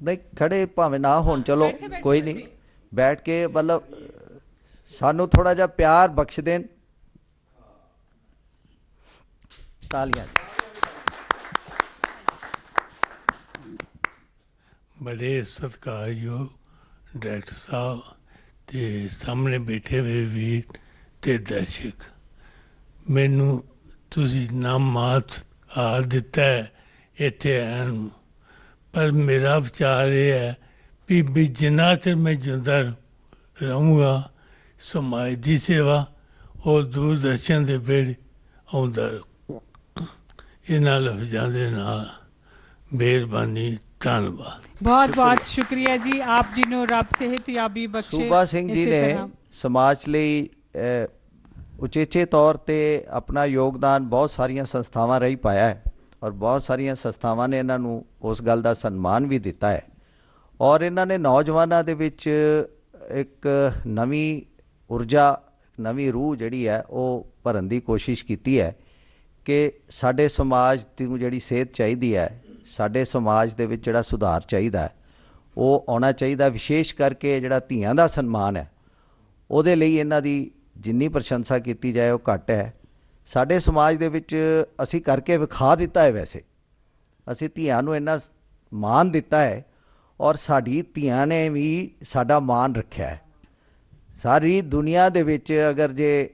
ਨਹੀਂ ਖੜੇ ਭਾਵੇਂ ਨਾ ਹੋਣ, ਚਲੋ ਕੋਈ ਨਹੀਂ, ਬੈਠ ਕੇ ਮਤਲਬ ਸਾਨੂੰ ਥੋੜਾ ਜਿਹਾ ਪਿਆਰ ਬਖਸ਼ ਦੇਣ। ਤਾਲੀਆਂ। बड़े सत्कारयोग डायरेक्टर साहब ते सामने बैठे हुए वीर ते दर्शक, मैनू तुसी नामात हार दिता है इत्थे आने नूं, पर मेरा विचार ये है भी जिन्ना चिर मैं जिंदा रहूँगा समाज की सेवा और दूरदर्शन के बेड़े आउंदा रहूँ। इन्हां लफ्ज़ां दे नाल मेहरबानी, धन्यवाद। बहुत बहुत शुक्रिया जी, आप जी ਨੂੰ ਰੱਬ ਸਿਹਤਯਾਬੀ ਬਖਸ਼ੇ। ਸੂਬਾ ਸਿੰਘ ਜੀ ਨੇ ਸਮਾਜ ਲਈ ਉਚੇਚੇ ਤੌਰ ਤੇ ਆਪਣਾ ਯੋਗਦਾਨ ਬਹੁਤ ਸਾਰੀਆਂ ਸੰਸਥਾਵਾਂ ਰਾਹੀਂ ਪਾਇਆ ਹੈ, ਔਰ ਬਹੁਤ ਸਾਰੀਆਂ ਸੰਸਥਾਵਾਂ ਨੇ ਇਹਨਾਂ ਨੂੰ ਉਸ ਗੱਲ ਦਾ ਸਨਮਾਨ ਵੀ ਦਿੱਤਾ ਹੈ, ਔਰ ਇਹਨਾਂ ਨੇ ਨੌਜਵਾਨਾਂ ਦੇ ਵਿੱਚ ਇੱਕ ਨਵੀਂ ਊਰਜਾ, ਨਵੀਂ ਰੂਹ ਜਿਹੜੀ ਹੈ ਉਹ ਭਰਨ ਦੀ ਕੋਸ਼ਿਸ਼ ਕੀਤੀ ਹੈ ਕਿ ਸਾਡੇ ਸਮਾਜ ਨੂੰ ਜਿਹੜੀ ਸਿਹਤ ਚਾਹੀਦੀ ਹੈ, ਸਾਡੇ ਸਮਾਜ ਦੇ ਵਿੱਚ ਜਿਹੜਾ ਸੁਧਾਰ ਚਾਹੀਦਾ ਹੈ ਉਹ ਆਉਣਾ ਚਾਹੀਦਾ। ਵਿਸ਼ੇਸ਼ ਕਰਕੇ ਜਿਹੜਾ ਧੀਆਂ ਦਾ ਸਨਮਾਨ ਹੈ ਉਹਦੇ ਲਈ ਇਹਨਾਂ ਦੀ ਜਿੰਨੀ ਪ੍ਰਸ਼ੰਸਾ ਕੀਤੀ ਜਾਏ ਉਹ ਘੱਟ ਹੈ। ਸਾਡੇ ਸਮਾਜ ਦੇ ਵਿੱਚ ਅਸੀਂ ਕਰਕੇ ਵਿਖਾ ਦਿੱਤਾ ਹੈ, ਵੈਸੇ ਅਸੀਂ ਧੀਆਂ ਨੂੰ ਇੰਨਾ ਮਾਣ ਦਿੱਤਾ ਹੈ, ਔਰ ਸਾਡੀ ਧੀਆਂ ਨੇ ਵੀ ਸਾਡਾ ਮਾਣ ਰੱਖਿਆ ਹੈ। ਸਾਰੀ ਦੁਨੀਆ ਦੇ ਵਿੱਚ ਅਗਰ ਜੇ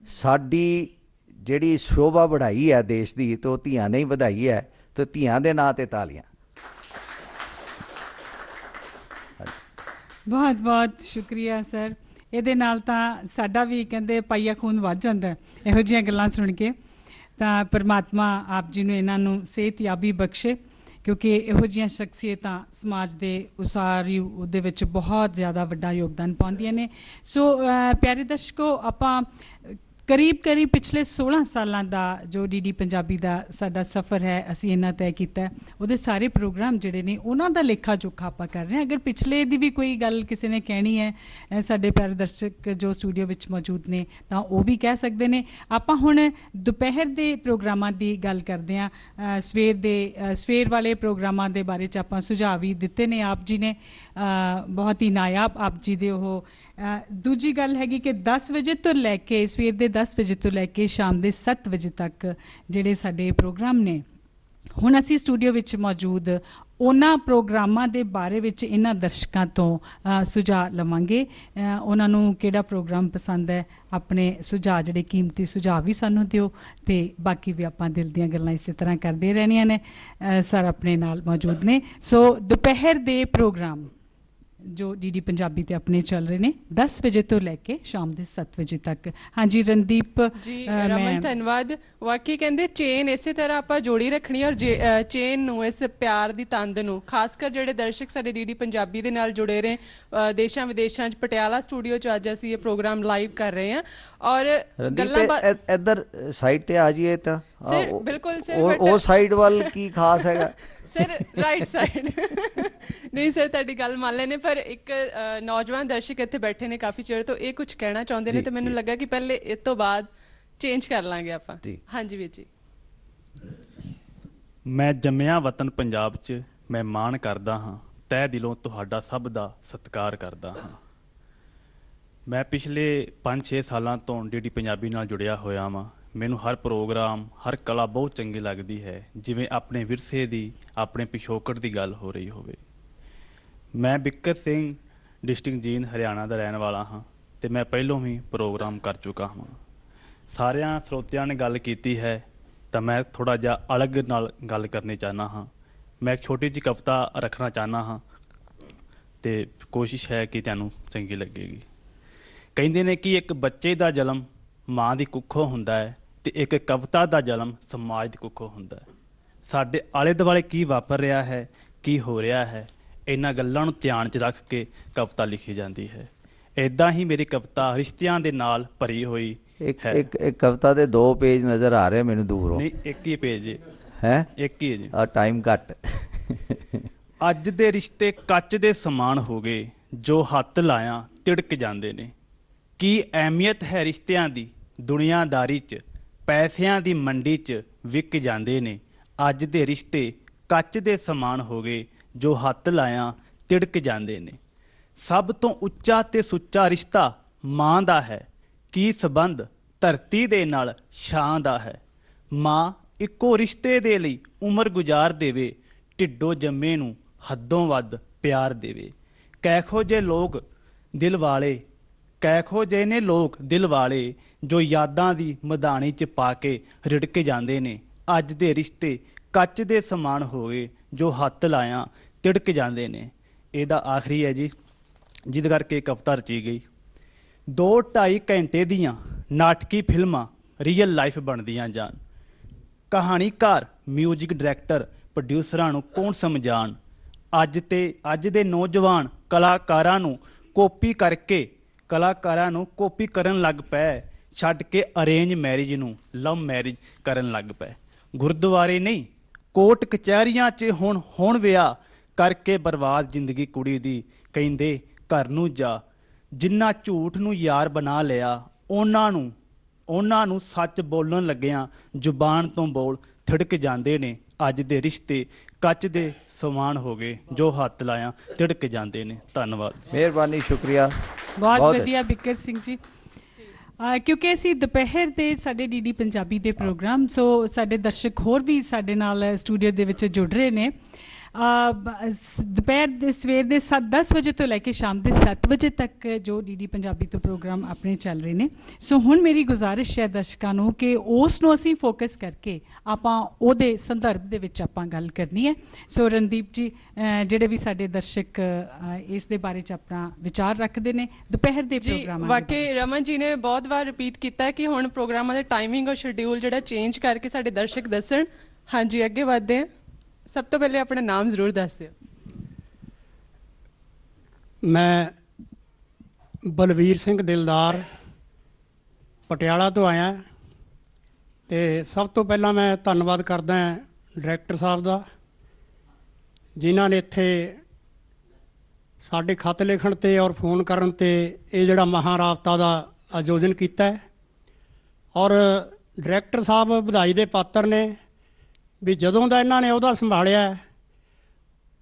ਸਾਡੀ ਜਿਹੜੀ ਸ਼ੋਭਾ ਵਧਾਈ ਹੈ ਦੇਸ਼ ਦੀ, ਤਾਂ ਉਹ ਧੀਆਂ ਨੇ ਹੀ ਵਧਾਈ ਹੈ, ਤੇ ਧੀਆਂ ਦੇ ਨਾਂ ਤੇ ਤਾਲੀਆਂ। ਬਹੁਤ ਬਹੁਤ ਸ਼ੁਕਰੀਆ ਸਰ। ਇਹਦੇ ਨਾਲ ਤਾਂ ਸਾਡਾ ਵੀ ਕਹਿੰਦੇ ਪਾਈਆ ਖੂਨ ਵੱਧ ਜਾਂਦਾ ਇਹੋ ਜਿਹੀਆਂ ਗੱਲਾਂ ਸੁਣ ਕੇ। ਤਾਂ ਪਰਮਾਤਮਾ ਆਪ ਜੀ ਨੂੰ ਇਹਨਾਂ ਨੂੰ ਸਿਹਤਯਾਬੀ ਬਖਸ਼ੇ, ਕਿਉਂਕਿ ਇਹੋ ਜਿਹੀਆਂ ਸ਼ਖਸੀਅਤਾਂ ਸਮਾਜ ਦੇ ਉਸਾਰੀ ਉਹਦੇ ਵਿੱਚ ਬਹੁਤ ਜ਼ਿਆਦਾ ਵੱਡਾ ਯੋਗਦਾਨ ਪਾਉਂਦੀਆਂ ਨੇ। ਸੋ ਪਿਆਰੇ ਦਰਸ਼ਕੋ, ਆਪਾਂ ਕਰੀਬ ਪਿਛਲੇ 16 ਸਾਲਾਂ ਦਾ ਜੋ ਡੀਡੀ ਪੰਜਾਬੀ ਦਾ ਸਾਡਾ ਸਫ਼ਰ ਹੈ ਅਸੀਂ ਇਹਨਾਂ ਤੈਅ ਕੀਤਾ, ਉਹਦੇ ਸਾਰੇ ਪ੍ਰੋਗਰਾਮ ਜਿਹੜੇ ਨੇ ਉਹਨਾਂ ਦਾ ਲੇਖਾ ਜੋਖਾ ਆਪਾਂ ਕਰ ਰਹੇ ਹਾਂ। ਅਗਰ ਪਿਛਲੇ ਦੀ ਵੀ ਕੋਈ ਗੱਲ ਕਿਸੇ ਨੇ ਕਹਿਣੀ ਹੈ ਸਾਡੇ ਪਿਆਰੇ ਦਰਸ਼ਕ ਜੋ ਸਟੂਡੀਓ ਵਿੱਚ ਮੌਜੂਦ ਨੇ ਤਾਂ ਉਹ ਵੀ ਕਹਿ ਸਕਦੇ ਨੇ। ਆਪਾਂ ਹੁਣ ਦੁਪਹਿਰ ਦੇ ਪ੍ਰੋਗਰਾਮਾਂ ਦੀ ਗੱਲ ਕਰਦੇ ਹਾਂ। ਸਵੇਰ ਵਾਲੇ ਪ੍ਰੋਗਰਾਮਾਂ ਦੇ ਬਾਰੇ 'ਚ ਆਪਾਂ ਸੁਝਾਅ ਵੀ ਦਿੱਤੇ ਨੇ ਆਪ ਜੀ ਨੇ, ਬਹੁਤ ਹੀ ਨਾਯਾਬ ਆਪ ਜੀ ਦੇ ਉਹ। ਦੂਜੀ ਗੱਲ ਹੈਗੀ ਕਿ 10 ਵਜੇ ਤੋਂ ਲੈ ਕੇ ਸਵੇਰ ਦੇ 10 ਵਜੇ ਤੋਂ ਲੈ ਕੇ ਸ਼ਾਮ ਦੇ 7 ਵਜੇ ਤੱਕ ਜਿਹੜੇ ਸਾਡੇ ਪ੍ਰੋਗਰਾਮ ਨੇ, ਹੁਣ ਅਸੀਂ ਸਟੂਡੀਓ ਵਿੱਚ ਮੌਜੂਦ ਉਹਨਾਂ ਪ੍ਰੋਗਰਾਮਾਂ ਦੇ ਬਾਰੇ ਵਿੱਚ ਇਹਨਾਂ ਦਰਸ਼ਕਾਂ ਤੋਂ ਸੁਝਾਅ ਲਵਾਂਗੇ। ਉਹਨਾਂ ਨੂੰ ਕਿਹੜਾ ਪ੍ਰੋਗਰਾਮ ਪਸੰਦ ਹੈ, ਆਪਣੇ ਸੁਝਾਅ ਜਿਹੜੇ ਕੀਮਤੀ ਸੁਝਾਅ ਵੀ ਸਾਨੂੰ ਦਿਓ, ਅਤੇ ਬਾਕੀ ਵੀ ਆਪਾਂ ਦਿਲ ਦੀਆਂ ਗੱਲਾਂ ਇਸੇ ਤਰ੍ਹਾਂ ਕਰਦੇ ਰਹਿਣੀਆਂ ਨੇ। ਸਰ ਆਪਣੇ ਨਾਲ ਮੌਜੂਦ ਨੇ। ਸੋ ਦੁਪਹਿਰ ਦੇ ਪ੍ਰੋਗਰਾਮ ਜੋ ਡੀਡੀ ਪੰਜਾਬੀ ਤੇ ਆਪਣੇ ਚੱਲ ਰਹੇ ਨੇ 10 ਵਜੇ ਤੋਂ ਲੈ ਕੇ ਸ਼ਾਮ ਦੇ 7 ਵਜੇ ਤੱਕ। ਹਾਂਜੀ ਰਣਦੀਪ ਜੀ ਰਮਨ ਧੰਨਵਾਦ। ਵਾਕਈ ਕਹਿੰਦੇ ਚੇਨ ਇਸੇ ਤਰ੍ਹਾਂ ਆਪਾਂ ਜੋੜੀ ਰੱਖਣੀ, ਔਰ ਚੇਨ ਨੂੰ ਇਸ ਪਿਆਰ ਦੀ ਤੰਦ ਨੂੰ ਖਾਸ ਕਰ ਜਿਹੜੇ ਦਰਸ਼ਕ ਸਾਡੇ ਡੀਡੀ ਪੰਜਾਬੀ ਦੇ ਨਾਲ ਜੁੜੇ ਰਹੇ ਦੇਸ਼ਾਂ ਵਿਦੇਸ਼ਾਂ 'ਚ ਪਟਿਆਲਾ ਸਟੂਡੀਓ 'ਚ ਅੱਜ ਅਸੀਂ ਇਹ ਪ੍ਰੋਗਰਾਮ ਲਾਈਵ ਕਰ ਰਹੇ ਹਾਂ। ਔਰ ਗੱਲਾਂ ਇੱਧਰ ਸਾਈਡ ਤੇ ਆ ਜਾਈਏ ਤਾਂ ਸਰ ਬਿਲਕੁਲ ਸਰ ਉਹ ਸਾਈਡ ਵੱਲ ਕੀ ਖਾਸ ਹੈਗਾ ਸਰ ਰਾਈਟ ਸਾਈਡ ਨਹੀਂ ਸਰ ਤੁਹਾਡੀ ਗੱਲ ਮੰਨ ਲੈਨੇ, ਪਰ ਇੱਕ ਨੌਜਵਾਨ ਦਰਸ਼ਕ ਇੱਥੇ ਬੈਠੇ ਨੇ ਕਾਫੀ ਚਿਰ ਤੋਂ, ਇਹ ਕੁਝ ਕਹਿਣਾ ਚਾਹੁੰਦੇ ਨੇ ਤੇ ਮੈਨੂੰ ਲੱਗਾ ਕਿ ਪਹਿਲੇ ਇਸ ਤੋਂ ਬਾਅਦ ਚੇਂਜ ਕਰ ਲਾਂਗੇ ਆਪਾਂ। ਹਾਂਜੀ ਵੀਰ ਜੀ। ਮੈਂ ਜੰਮਿਆ ਵਤਨ ਪੰਜਾਬ 'ਚ ਮੈਂ ਮਾਣ ਕਰਦਾ ਹਾਂ, ਤਹਿ ਦਿਲੋਂ ਤੁਹਾਡਾ ਸਭ ਦਾ ਸਤਿਕਾਰ ਕਰਦਾ ਹਾਂ। ਮੈਂ ਪਿਛਲੇ 5-6 ਸਾਲਾਂ ਤੋਂ ਡੀਡੀ ਪੰਜਾਬੀ ਨਾਲ ਜੁੜਿਆ ਹੋਇਆ ਵਾਂ। ਮੈਨੂੰ ਹਰ ਪ੍ਰੋਗਰਾਮ ਹਰ ਕਲਾ ਬਹੁਤ ਚੰਗੀ ਲੱਗਦੀ ਹੈ, ਜਿਵੇਂ ਆਪਣੇ ਵਿਰਸੇ ਦੀ ਆਪਣੇ ਪਿਛੋਕੜ ਦੀ ਗੱਲ ਹੋ ਰਹੀ ਹੋਵੇ। ਮੈਂ ਬਿੱਕਰ ਸਿੰਘ ਡਿਸਟ੍ਰਿਕਟ ਜੀਂਦ ਹਰਿਆਣਾ ਦਾ ਰਹਿਣ ਵਾਲਾ ਹਾਂ ਅਤੇ ਮੈਂ ਪਹਿਲੋਂ ਵੀ ਪ੍ਰੋਗਰਾਮ ਕਰ ਚੁੱਕਾ ਹਾਂ। ਸਾਰਿਆਂ ਸਰੋਤਿਆਂ ਨੇ ਗੱਲ ਕੀਤੀ ਹੈ ਤਾਂ ਮੈਂ ਥੋੜ੍ਹਾ ਜਿਹਾ ਅਲੱਗ ਨਾਲ ਗੱਲ ਕਰਨੀ ਚਾਹੁੰਦਾ ਹਾਂ। ਮੈਂ ਇੱਕ ਛੋਟੀ ਜਿਹੀ ਕਵਿਤਾ ਰੱਖਣਾ ਚਾਹੁੰਦਾ ਹਾਂ ਅਤੇ ਕੋਸ਼ਿਸ਼ ਹੈ ਕਿ ਤੁਹਾਨੂੰ ਚੰਗੀ ਲੱਗੇਗੀ। ਕਹਿੰਦੇ ਨੇ ਕਿ ਇੱਕ ਬੱਚੇ ਦਾ ਜਨਮ ਮਾਂ ਦੀ ਕੁੱਖੋਂ ਹੁੰਦਾ ਹੈ ਅਤੇ ਇੱਕ ਕਵਿਤਾ ਦਾ ਜਨਮ ਸਮਾਜ ਦੀ ਕੁੱਖੋਂ ਹੁੰਦਾ ਹੈ। ਸਾਡੇ ਆਲੇ ਦੁਆਲੇ ਕੀ ਵਾਪਰ ਰਿਹਾ ਹੈ, ਕੀ ਹੋ ਰਿਹਾ ਹੈ, ਇਹਨਾਂ ਗੱਲਾਂ ਨੂੰ ਧਿਆਨ 'ਚ ਰੱਖ ਕੇ ਕਵਿਤਾ ਲਿਖੀ ਜਾਂਦੀ ਹੈ। ਇੱਦਾਂ ਹੀ ਮੇਰੀ ਕਵਿਤਾ ਰਿਸ਼ਤਿਆਂ ਦੇ ਨਾਲ ਭਰੀ ਹੋਈ ਹੈ। ਇੱਕ ਕਵਿਤਾ ਦੇ 2 ਪੇਜ ਨਜ਼ਰ ਆ ਰਹੇ ਮੈਨੂੰ ਦੂਰੋਂ। ਨਹੀਂ, ਇੱਕ ਹੀ ਪੇਜ ਹੈ, ਇੱਕ ਹੀ ਹੈ ਜੀ। ਟਾਈਮ ਘੱਟ। ਅੱਜ ਦੇ ਰਿਸ਼ਤੇ ਕੱਚ ਦੇ ਸਮਾਨ ਹੋ ਗਏ, ਜੋ ਹੱਥ ਲਾਇਆ ਤਿੜਕ ਜਾਂਦੇ ਨੇ। ਕੀ ਅਹਿਮੀਅਤ ਹੈ ਰਿਸ਼ਤਿਆਂ ਦੀ ਦੁਨੀਆਦਾਰੀ 'ਚ, ਪੈਸਿਆਂ ਦੀ ਮੰਡੀ 'ਚ ਵਿਕ ਜਾਂਦੇ ਨੇ। ਅੱਜ ਦੇ ਰਿਸ਼ਤੇ ਕੱਚ ਦੇ ਸਮਾਨ ਹੋ ਗਏ, ਜੋ ਹੱਥ ਲਾਇਆ ਤਿੜਕ ਜਾਂਦੇ ਨੇ। ਸਭ ਤੋਂ ਉੱਚਾ ਤੇ ਸੁੱਚਾ ਰਿਸ਼ਤਾ ਮਾਂ ਦਾ ਹੈ, ਕੀ ਸਬੰਧ ਧਰਤੀ ਦੇ ਨਾਲ ਛਾਂ ਦਾ ਹੈ। ਮਾਂ ਇੱਕੋ ਰਿਸ਼ਤੇ ਦੇ ਲਈ ਉਮਰ ਗੁਜ਼ਾਰ ਦੇਵੇ, ਢਿੱਡੋਂ ਜੰਮੇ ਨੂੰ ਹੱਦੋਂ ਵੱਧ ਪਿਆਰ ਦੇਵੇ। ਕੈਖੋ ਜੇ ਲੋਕ ਦਿਲ ਵਾਲੇ, ਕੈਖੋ ਜਿਹੇ ਨੇ ਲੋਕ ਦਿਲ ਵਾਲੇ, ਜੋ ਯਾਦਾਂ ਦੀ ਮਧਾਣੀ 'ਚ ਪਾ ਕੇ ਰਿੜਕ ਜਾਂਦੇ ਨੇ। ਅੱਜ ਦੇ ਰਿਸ਼ਤੇ ਕੱਚ ਦੇ ਸਮਾਨ ਹੋ ਗਏ, ਜੋ ਹੱਥ ਲਾਇਆ ਤਿੜਕ ਜਾਂਦੇ ਨੇ। ਇਹਦਾ ਆਖਰੀ ਹੈ ਜੀ, ਜਿਹਦੇ ਕਰਕੇ ਕਵਿਤਾ ਰਚੀ ਗਈ। 2-2.5 ਘੰਟੇ ਦੀਆਂ ਨਾਟਕੀ ਫਿਲਮਾਂ ਰੀਅਲ ਲਾਈਫ ਬਣਦੀਆਂ ਜਾਣ। ਕਹਾਣੀਕਾਰ, ਮਿਊਜ਼ਿਕ ਡਾਇਰੈਕਟਰ, ਪ੍ਰੋਡਿਊਸਰਾਂ ਨੂੰ ਕੌਣ ਸਮਝਾਣ। ਅੱਜ ਦੇ ਨੌਜਵਾਨ ਕਲਾਕਾਰਾਂ ਨੂੰ ਕਾਪੀ ਕਰਨ ਲੱਗ ਪਏ, ਛੱਡ ਕੇ ਅਰੇਂਜ ਮੈਰਿਜ ਨੂੰ ਲਵ ਮੈਰਿਜ ਕਰਨ ਲੱਗ ਪਏ। ਗੁਰਦੁਆਰੇ ਨਹੀਂ ਕੋਰਟ ਕਚਹਿਰੀਆਂ 'ਚ ਹੁਣ ਵਿਆਹ ਕਰਕੇ ਬਰਬਾਦ ਜ਼ਿੰਦਗੀ ਕੁੜੀ ਦੀ। ਕਹਿੰਦੇ ਘਰ ਨੂੰ ਜਾ, ਜਿਨ੍ਹਾਂ ਝੂਠ ਨੂੰ ਯਾਰ ਬਣਾ ਲਿਆ, ਉਹਨਾਂ ਨੂੰ ਸੱਚ ਬੋਲਣ ਲੱਗਿਆਂ ਜ਼ੁਬਾਨ ਤੋਂ ਬੋਲ ਥਿੜਕ ਜਾਂਦੇ ਨੇ। ਅੱਜ ਦੇ ਰਿਸ਼ਤੇ ਕੱਚ ਦੇ ਸਮਾਨ ਹੋ ਗਏ, ਜੋ ਹੱਥ ਲਾਇਆ ਤਿੜਕ ਜਾਂਦੇ ਨੇ। ਧੰਨਵਾਦ, ਮਿਹਰਬਾਨੀ, ਸ਼ੁਕਰੀਆ। ਬਹੁਤ ਵਧੀਆ ਬਿੱਕਰ ਸਿੰਘ ਜੀ। ਕਿਉਂਕਿ ਅਸੀਂ ਦੁਪਹਿਰ ਦੇ ਸਾਡੇ ਡੀਡੀ ਪੰਜਾਬੀ ਦੇ ਪ੍ਰੋਗਰਾਮ, ਸੋ ਸਾਡੇ ਦਰਸ਼ਕ ਹੋਰ ਵੀ ਸਾਡੇ ਨਾਲ ਸਟੂਡੀਓ ਦੇ ਵਿੱਚ ਜੁੜ ਰਹੇ ਨੇ। ਦੁਪਹਿਰ ਦੇ ਸਵੇਰ ਦੇ 10 ਵਜੇ ਤੋਂ ਲੈ ਕੇ ਸ਼ਾਮ ਦੇ 7 ਵਜੇ ਤੱਕ ਜੋ ਡੀਡੀ ਪੰਜਾਬੀ ਤੋਂ ਪ੍ਰੋਗਰਾਮ ਆਪਣੇ ਚੱਲ ਰਹੇ ਨੇ। ਸੋ ਹੁਣ ਮੇਰੀ ਗੁਜ਼ਾਰਿਸ਼ ਹੈ ਦਰਸ਼ਕਾਂ ਨੂੰ ਕਿ ਉਸ ਨੂੰ ਅਸੀਂ ਫੋਕਸ ਕਰਕੇ ਆਪਾਂ ਉਹਦੇ ਸੰਦਰਭ ਦੇ ਵਿੱਚ ਆਪਾਂ ਗੱਲ ਕਰਨੀ ਹੈ। ਸੋ ਰਣਦੀਪ ਜੀ, ਜਿਹੜੇ ਵੀ ਸਾਡੇ ਦਰਸ਼ਕ ਇਸ ਦੇ ਬਾਰੇ 'ਚ ਆਪਣਾ ਵਿਚਾਰ ਰੱਖਦੇ ਨੇ ਦੁਪਹਿਰ ਦੇ ਪ੍ਰੋਗਰਾਮਾਂ। ਵਾਕਈ ਰਮਨ ਜੀ ਨੇ ਬਹੁਤ ਵਾਰ ਰਿਪੀਟ ਕੀਤਾ ਕਿ ਹੁਣ ਪ੍ਰੋਗਰਾਮਾਂ ਦੇ ਟਾਈਮਿੰਗ ਔਰ ਸ਼ਡਿਊਲ ਜਿਹੜਾ ਚੇਂਜ ਕਰਕੇ ਸਾਡੇ ਦਰਸ਼ਕ ਦੱਸਣ। ਹਾਂਜੀ, ਅੱਗੇ ਵੱਧਦੇ ਹਾਂ। ਸਭ ਤੋਂ ਪਹਿਲੇ ਆਪਣਾ ਨਾਮ ਜ਼ਰੂਰ ਦੱਸ ਦਿਓ। ਮੈਂ ਬਲਵੀਰ ਸਿੰਘ ਦਿਲਦਾਰ, ਪਟਿਆਲਾ ਤੋਂ ਆਇਆ ਤੇ ਸਭ ਤੋਂ ਪਹਿਲਾਂ ਮੈਂ ਧੰਨਵਾਦ ਕਰਦਾ ਡਾਇਰੈਕਟਰ ਸਾਹਿਬ ਦਾ, ਜਿਨ੍ਹਾਂ ਨੇ ਇੱਥੇ ਸਾਡੇ ਖੱਤ ਲਿਖਣ ਤੇ ਔਰ ਫੋਨ ਕਰਨ ਤੇ ਇਹ ਜਿਹੜਾ ਮਹਾਰਾਬਤਾ ਦਾ ਆਯੋਜਨ ਕੀਤਾ ਹੈ। ਔਰ ਡਾਇਰੈਕਟਰ ਸਾਹਿਬ ਵਧਾਈ ਦੇ ਪਾਤਰ ਨੇ ਵੀ ਜਦੋਂ ਦਾ ਇਹਨਾਂ ਨੇ ਉਹਦਾ ਸੰਭਾਲਿਆ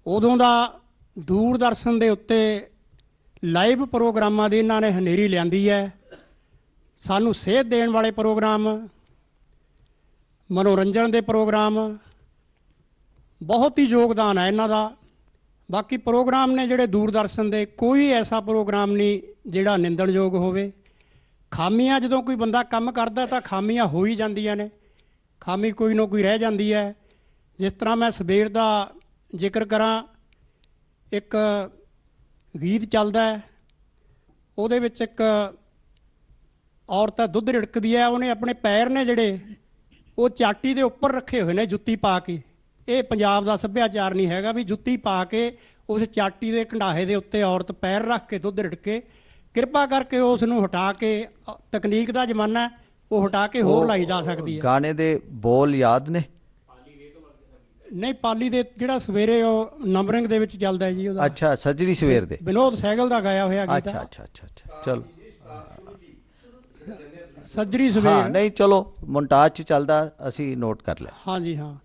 ਉਦੋਂ ਦਾ ਦੂਰਦਰਸ਼ਨ ਦੇ ਉੱਤੇ ਲਾਈਵ ਪ੍ਰੋਗਰਾਮਾਂ ਦੀ ਇਹਨਾਂ ਨੇ ਹਨੇਰੀ ਲਿਆਂਦੀ ਹੈ। ਸਾਨੂੰ ਸੇਧ ਦੇਣ ਵਾਲੇ ਪ੍ਰੋਗਰਾਮ, ਮਨੋਰੰਜਨ ਦੇ ਪ੍ਰੋਗਰਾਮ, ਬਹੁਤ ਹੀ ਯੋਗਦਾਨ ਹੈ ਇਹਨਾਂ ਦਾ। ਬਾਕੀ ਪ੍ਰੋਗਰਾਮ ਨੇ ਜਿਹੜੇ ਦੂਰਦਰਸ਼ਨ ਦੇ, ਕੋਈ ਐਸਾ ਪ੍ਰੋਗਰਾਮ ਨਹੀਂ ਜਿਹੜਾ ਨਿੰਦਣਯੋਗ ਹੋਵੇ। ਖਾਮੀਆਂ ਜਦੋਂ ਕੋਈ ਬੰਦਾ ਕੰਮ ਕਰਦਾ ਤਾਂ ਖਾਮੀਆਂ ਹੋ ਹੀ ਜਾਂਦੀਆਂ ਨੇ, ਖਾਮੀ ਕੋਈ ਨਾ ਕੋਈ ਰਹਿ ਜਾਂਦੀ ਹੈ। ਜਿਸ ਤਰ੍ਹਾਂ ਮੈਂ ਸਵੇਰ ਦਾ ਜ਼ਿਕਰ ਕਰਾਂ, ਇੱਕ ਗੀਤ ਚੱਲਦਾ ਹੈ, ਉਹਦੇ ਵਿੱਚ ਇੱਕ ਔਰਤ ਦੁੱਧ ਰਿੜਕਦੀ ਹੈ, ਉਹਨੇ ਆਪਣੇ ਪੈਰ ਨੇ ਜਿਹੜੇ ਉਹ ਚਾਟੀ ਦੇ ਉੱਪਰ ਰੱਖੇ ਹੋਏ ਨੇ ਜੁੱਤੀ ਪਾ ਕੇ। ਇਹ ਪੰਜਾਬ ਦਾ ਸੱਭਿਆਚਾਰ ਨਹੀਂ ਹੈਗਾ ਵੀ ਜੁੱਤੀ ਪਾ ਕੇ ਉਸ ਚਾਟੀ ਦੇ ਕੰਢਾਹੇ ਦੇ ਉੱਤੇ ਔਰਤ ਪੈਰ ਰੱਖ ਕੇ ਦੁੱਧ ਰਿੜਕੇ। ਕਿਰਪਾ ਕਰਕੇ ਉਸ ਨੂੰ ਹਟਾ ਕੇ, ਤਕਨੀਕ ਦਾ ਜ਼ਮਾਨਾ, ਉਹ ਹਟਾ ਕੇ ਹੋਰ ਲਾਈ ਜਾ ਸਕਦੀ ਹੈ। ਗਾਣੇ ਦੇ ਬੋਲ ਯਾਦ ਨੇ? ਨਹੀਂ, ਪਾਲੀ ਦੇ ਜਿਹੜਾ ਸਵੇਰੇ ਉਹ ਨੰਬਰਿੰਗ ਦੇ ਵਿੱਚ ਚੱਲਦਾ ਹੈ ਜੀ ਉਹਦਾ। ਅੱਛਾ, ਸੱਜਰੀ ਸਵੇਰ ਦੇ, ਵਿਨੋਦ ਸਹਿਗਲ ਦਾ ਗਾਇਆ ਹੋਇਆ ਗੀਤ। ਅੱਛਾ ਅੱਛਾ ਅੱਛਾ ਅੱਛਾ, ਚਲੋ ਸੱਜਰੀ ਹਾਂ, ਸਵੇਰ। ਨਹੀਂ ਚਲੋ ਮੋਨਟਾਜ 'ਚ ਚੱਲਦਾ, ਅਸੀਂ ਨੋਟ ਕਰ ਲਿਆ। ਹਾਂਜੀ ਹਾਂ।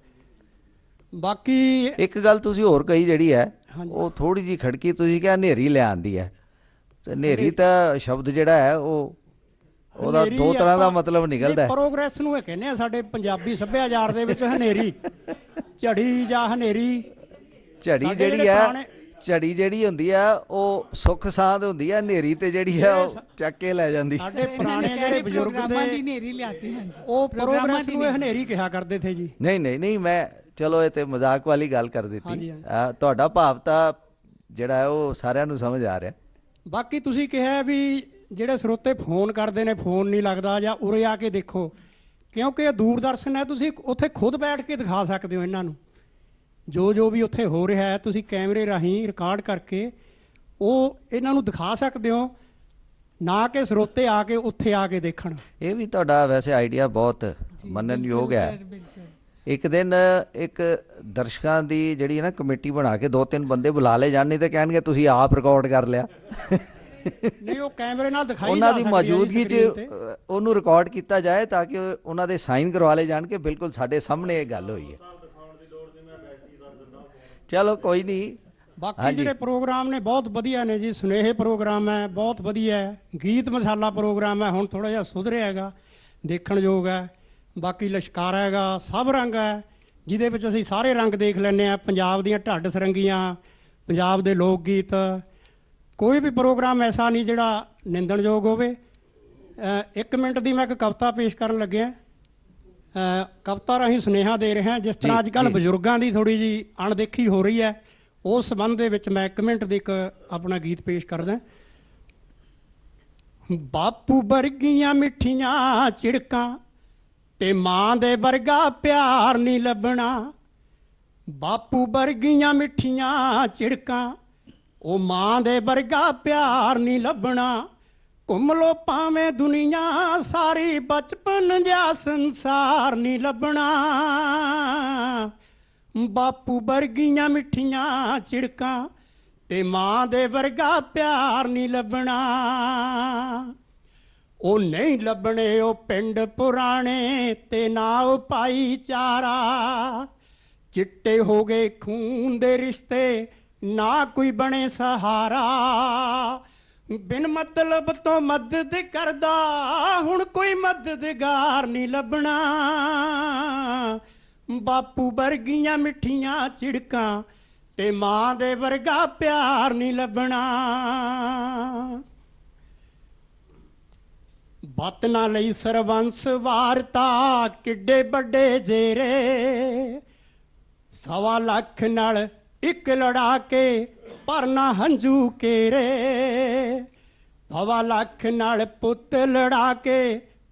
ਬਾਕੀ ਇੱਕ ਗੱਲ ਤੁਸੀਂ ਹੋਰ ਕਹੀ ਜਿਹੜੀ ਹੈ ਹਾਂਜੀ। ਉਹ ਥੋੜੀ ਜੀ ਖੜਕੀ, ਤੁਸੀਂ ਕਿਹਾ ਹਨੇਰੀ ਲੈ ਆਂਦੀ ਹੈ। ਤੇ ਹਨੇਰੀ ਤਾਂ ਸ਼ਬਦ ਜਿਹੜਾ ਹੈ ਉਹਦਾ ਹਨੇਰੀ ਦੋ ਤਰ੍ਹਾਂ ਦਾ ਆਪਾਂ ਮਤਲਬ ਨਿਕਲਦਾ ਹੈ। ਪ੍ਰੋਗਰੈਸ ਨੂੰ ਇਹ ਕਹਿੰਦੇ ਆ ਸਾਡੇ ਪੰਜਾਬੀ ਸੱਭਿਆਚਾਰ ਦੇ ਵਿੱਚ ਹਨੇਰੀ, ਝੜੀ ਜਾਂ ਹਨੇਰੀ। ਝੜੀ ਸਾਡੇ ਜਿਹੜੀ ਜਿਹੜੇ ਹੈ, ਪੁਰਾਣੇ- ਝੜੀ ਜਿਹੜੀ ਹੁੰਦੀ ਆ ਉਹ ਸੁੱਖ ਸਾਂਦ ਹੁੰਦੀ ਆ, ਹਨੇਰੀ ਤੇ ਜਿਹੜੀ ਹੈ ਉਹ ਚੱਕ ਕੇ ਲੈ ਜਾਂਦੀ। ਸਾਡੇ ਪੁਰਾਣੇ ਜਿਹੜੇ ਬਜ਼ੁਰਗ ਪ੍ਰੋਗਰਾਮਾਂ ਦੀ ਦੇ ਹਨੇਰੀ ਲਿਆਤੀ, ਹਾਂਜੀ, ਉਹ ਪ੍ਰੋਗਰਾਮਾਂ ਪ੍ਰੋਗਰੈਸ ਦੀ ਨੂੰ ਇਹ ਹਨੇਰੀ ਕਿਹਾ ਕਰਦੇ ਥੇ ਜੀ। ਨਹੀਂ ਨਹੀਂ ਨਹੀਂ, ਮੈਂ ਚਲੋ ਇਹ ਤੇ ਮਜ਼ਾਕ ਵਾਲੀ ਗੱਲ ਕਰ ਦਿੱਤੀ। ਹਾਂਜੀ, ਹਾਂਜੀ। ਤੁਹਾਡਾ ਭਾਵ ਤਾਂ ਜਿਹੜਾ ਹੈ ਉਹ ਸਾਰਿਆਂ ਨੂੰ ਸਮਝ ਆ ਰਿਹਾ। ਬਾਕੀ ਤੁਸੀਂ ਕਿਹਾ ਵੀ ਜਿਹੜੇ ਸਰੋਤੇ ਫੋਨ ਕਰਦੇ ਨੇ, ਫੋਨ ਨਹੀਂ ਲੱਗਦਾ, ਜਾਂ ਉਰੇ ਆ ਕੇ ਦੇਖੋ, ਕਿਉਂਕਿ ਇਹ ਦੂਰਦਰਸ਼ਨ ਹੈ, ਤੁਸੀਂ ਉੱਥੇ ਖੁਦ ਬੈਠ ਕੇ ਦਿਖਾ ਸਕਦੇ ਹੋ ਇਹਨਾਂ ਨੂੰ। ਜੋ ਵੀ ਉੱਥੇ ਹੋ ਰਿਹਾ ਹੈ ਤੁਸੀਂ ਕੈਮਰੇ ਰਾਹੀਂ ਰਿਕਾਰਡ ਕਰਕੇ ਉਹ ਇਹਨਾਂ ਨੂੰ ਦਿਖਾ ਸਕਦੇ ਹੋ, ਨਾ ਕਿ ਸਰੋਤੇ ਆ ਕੇ ਉੱਥੇ ਆ ਕੇ ਦੇਖਣ। ਇਹ ਵੀ ਤੁਹਾਡਾ ਵੈਸੇ ਆਈਡੀਆ ਬਹੁਤ ਮੰਨਣਯੋਗ ਹੈ। ਇੱਕ ਦਿਨ ਇੱਕ ਦਰਸ਼ਕਾਂ ਦੀ ਜਿਹੜੀ ਹੈ ਨਾ ਕਮੇਟੀ ਬਣਾ ਕੇ 2-3 ਬੰਦੇ ਬੁਲਾ ਲਏ ਜਾਣ, ਨਹੀਂ ਤੇ ਕਹਿਣਗੇ ਤੁਸੀਂ ਆਪ ਰਿਕਾਰਡ ਕਰ ਲਿਆ। ਨਹੀਂ, ਉਹ ਕੈਮਰੇ ਨਾਲ ਦਿਖਾਈ ਉਹਨਾਂ ਜਾ ਦੀ ਸਕਦੀ ਹੈ ਜੀ ਮੌਜੂਦਗੀ 'ਚ screen ਤੇ। ਉਹਨੂੰ ਰਿਕਾਰਡ ਕੀਤਾ ਜਾਏ ਤਾਂ ਕਿ ਉਹਨਾਂ ਦੇ ਸਾਈਨ ਕਰਵਾ ਲਏ ਜਾਣ ਕਿ ਬਿਲਕੁਲ ਸਾਡੇ ਸਾਹਮਣੇ ਇਹ ਗੱਲ ਹੋਈ ਹੈ। ਚਲੋ ਕੋਈ ਨਹੀਂ। ਬਾਕੀ ਜਿਹੜੇ ਪ੍ਰੋਗਰਾਮ ਨੇ ਬਹੁਤ ਵਧੀਆ ਨੇ ਜੀ। ਸੁਨੇਹੇ ਪ੍ਰੋਗਰਾਮ ਹੈ, ਬਹੁਤ ਵਧੀਆ ਹੈ। ਗੀਤ ਮਸਾਲਾ ਪ੍ਰੋਗਰਾਮ ਹੈ, ਹੁਣ ਥੋੜਾ ਜਿਹਾ ਸੁਧਰਿਆ ਹੈਗਾ, ਦੇਖਣ ਯੋਗ ਹੈ। ਬਾਕੀ ਲਸ਼ਕਾਰਾ ਹੈਗਾ, ਸਭ ਰੰਗ ਹੈ, ਜਿਹਦੇ ਵਿੱਚ ਅਸੀਂ ਸਾਰੇ ਰੰਗ ਦੇਖ ਲੈਂਦੇ ਹਾਂ। ਪੰਜਾਬ ਦੀਆਂ ਢੱਡ ਸਰੰਗੀਆਂ, ਪੰਜਾਬ ਦੇ ਲੋਕ ਗੀਤ, ਕੋਈ ਵੀ ਪ੍ਰੋਗਰਾਮ ਐਸਾ ਨਹੀਂ ਜਿਹੜਾ ਨਿੰਦਣਯੋਗ ਹੋਵੇ। 1 ਮਿੰਟ ਦੀ ਮੈਂ ਇੱਕ ਕਵਿਤਾ ਪੇਸ਼ ਕਰਨ ਲੱਗਿਆ। ਕਵਿਤਾ ਰਾਹੀਂ ਸੁਨੇਹਾ ਦੇ ਰਿਹਾ, ਜਿਸ ਤਰ੍ਹਾਂ ਅੱਜ ਕੱਲ੍ਹ ਬਜ਼ੁਰਗਾਂ ਦੀ ਥੋੜੀ ਜੀ ਅਣਦੇਖੀ ਹੋ ਰਹੀ ਹੈ, ਉਸ ਸੰਬੰਧ ਦੇ ਵਿੱਚ ਮੈਂ 1 ਮਿੰਟ ਦੀ ਇੱਕ ਆਪਣਾ ਗੀਤ ਪੇਸ਼ ਕਰਦਾ। ਬਾਪੂ ਵਰਗੀਆਂ ਮਿੱਠੀਆਂ ਝਿੜਕਾਂ ਤੇ ਮਾਂ ਦੇ ਵਰਗਾ ਪਿਆਰ ਨਹੀਂ ਲੱਭਣਾ। ਬਾਪੂ ਵਰਗੀਆਂ ਮਿੱਠੀਆਂ ਝਿੜਕਾਂ, ਉਹ ਮਾਂ ਦੇ ਵਰਗਾ ਪਿਆਰ ਨਹੀਂ ਲੱਭਣਾ। ਘੁੰਮ ਲੋ ਭਾਵੇਂ ਦੁਨੀਆ ਸਾਰੀ, ਬਚਪਨ ਜਿਹਾ ਸੰਸਾਰ ਨਹੀਂ ਲੱਭਣਾ। ਬਾਪੂ ਵਰਗੀਆਂ ਮਿੱਠੀਆਂ ਝਿੜਕਾਂ ਤੇ ਮਾਂ ਦੇ ਵਰਗਾ ਪਿਆਰ ਨਹੀਂ ਲੱਭਣਾ। ਉਹ ਨਹੀਂ ਲੱਭਣੇ ਉਹ ਪਿੰਡ ਪੁਰਾਣੇ ਤੇ ਨਾ ਉਹ ਭਾਈਚਾਰਾ। ਚਿੱਟੇ ਹੋ ਗਏ ਖੂਨ ਦੇ ਰਿਸ਼ਤੇ, ਨਾ ਕੋਈ ਬਣੇ ਸਹਾਰਾ। ਬਿਨ ਮਤਲਬ ਤੋਂ ਮਦਦ ਕਰਦਾ, ਹੁਣ ਕੋਈ ਮਦਦਗਾਰ ਨਹੀਂ ਲੱਭਣਾ। ਬਾਪੂ ਵਰਗੀਆਂ ਮਿੱਠੀਆਂ ਝਿੜਕਾਂ ਤੇ ਮਾਂ ਦੇ ਵਰਗਾ ਪਿਆਰ ਨਹੀਂ ਲੱਭਣਾ। ਬਤ ਨਾ ਲਈ ਸਰਵੰਸ ਵਾਰਤਾ, ਕਿੱਡੇ ਵੱਡੇ ਜੇਰੇ। 1.25 ਲੱਖ ਨਾਲ ਇੱਕ ਲੜਾ ਕੇ ਭਰਨਾ ਹੰਝੂ ਕੇਰੇ। 1.25 ਲੱਖ ਨਾਲ ਪੁੱਤ ਲੜਾ ਕੇ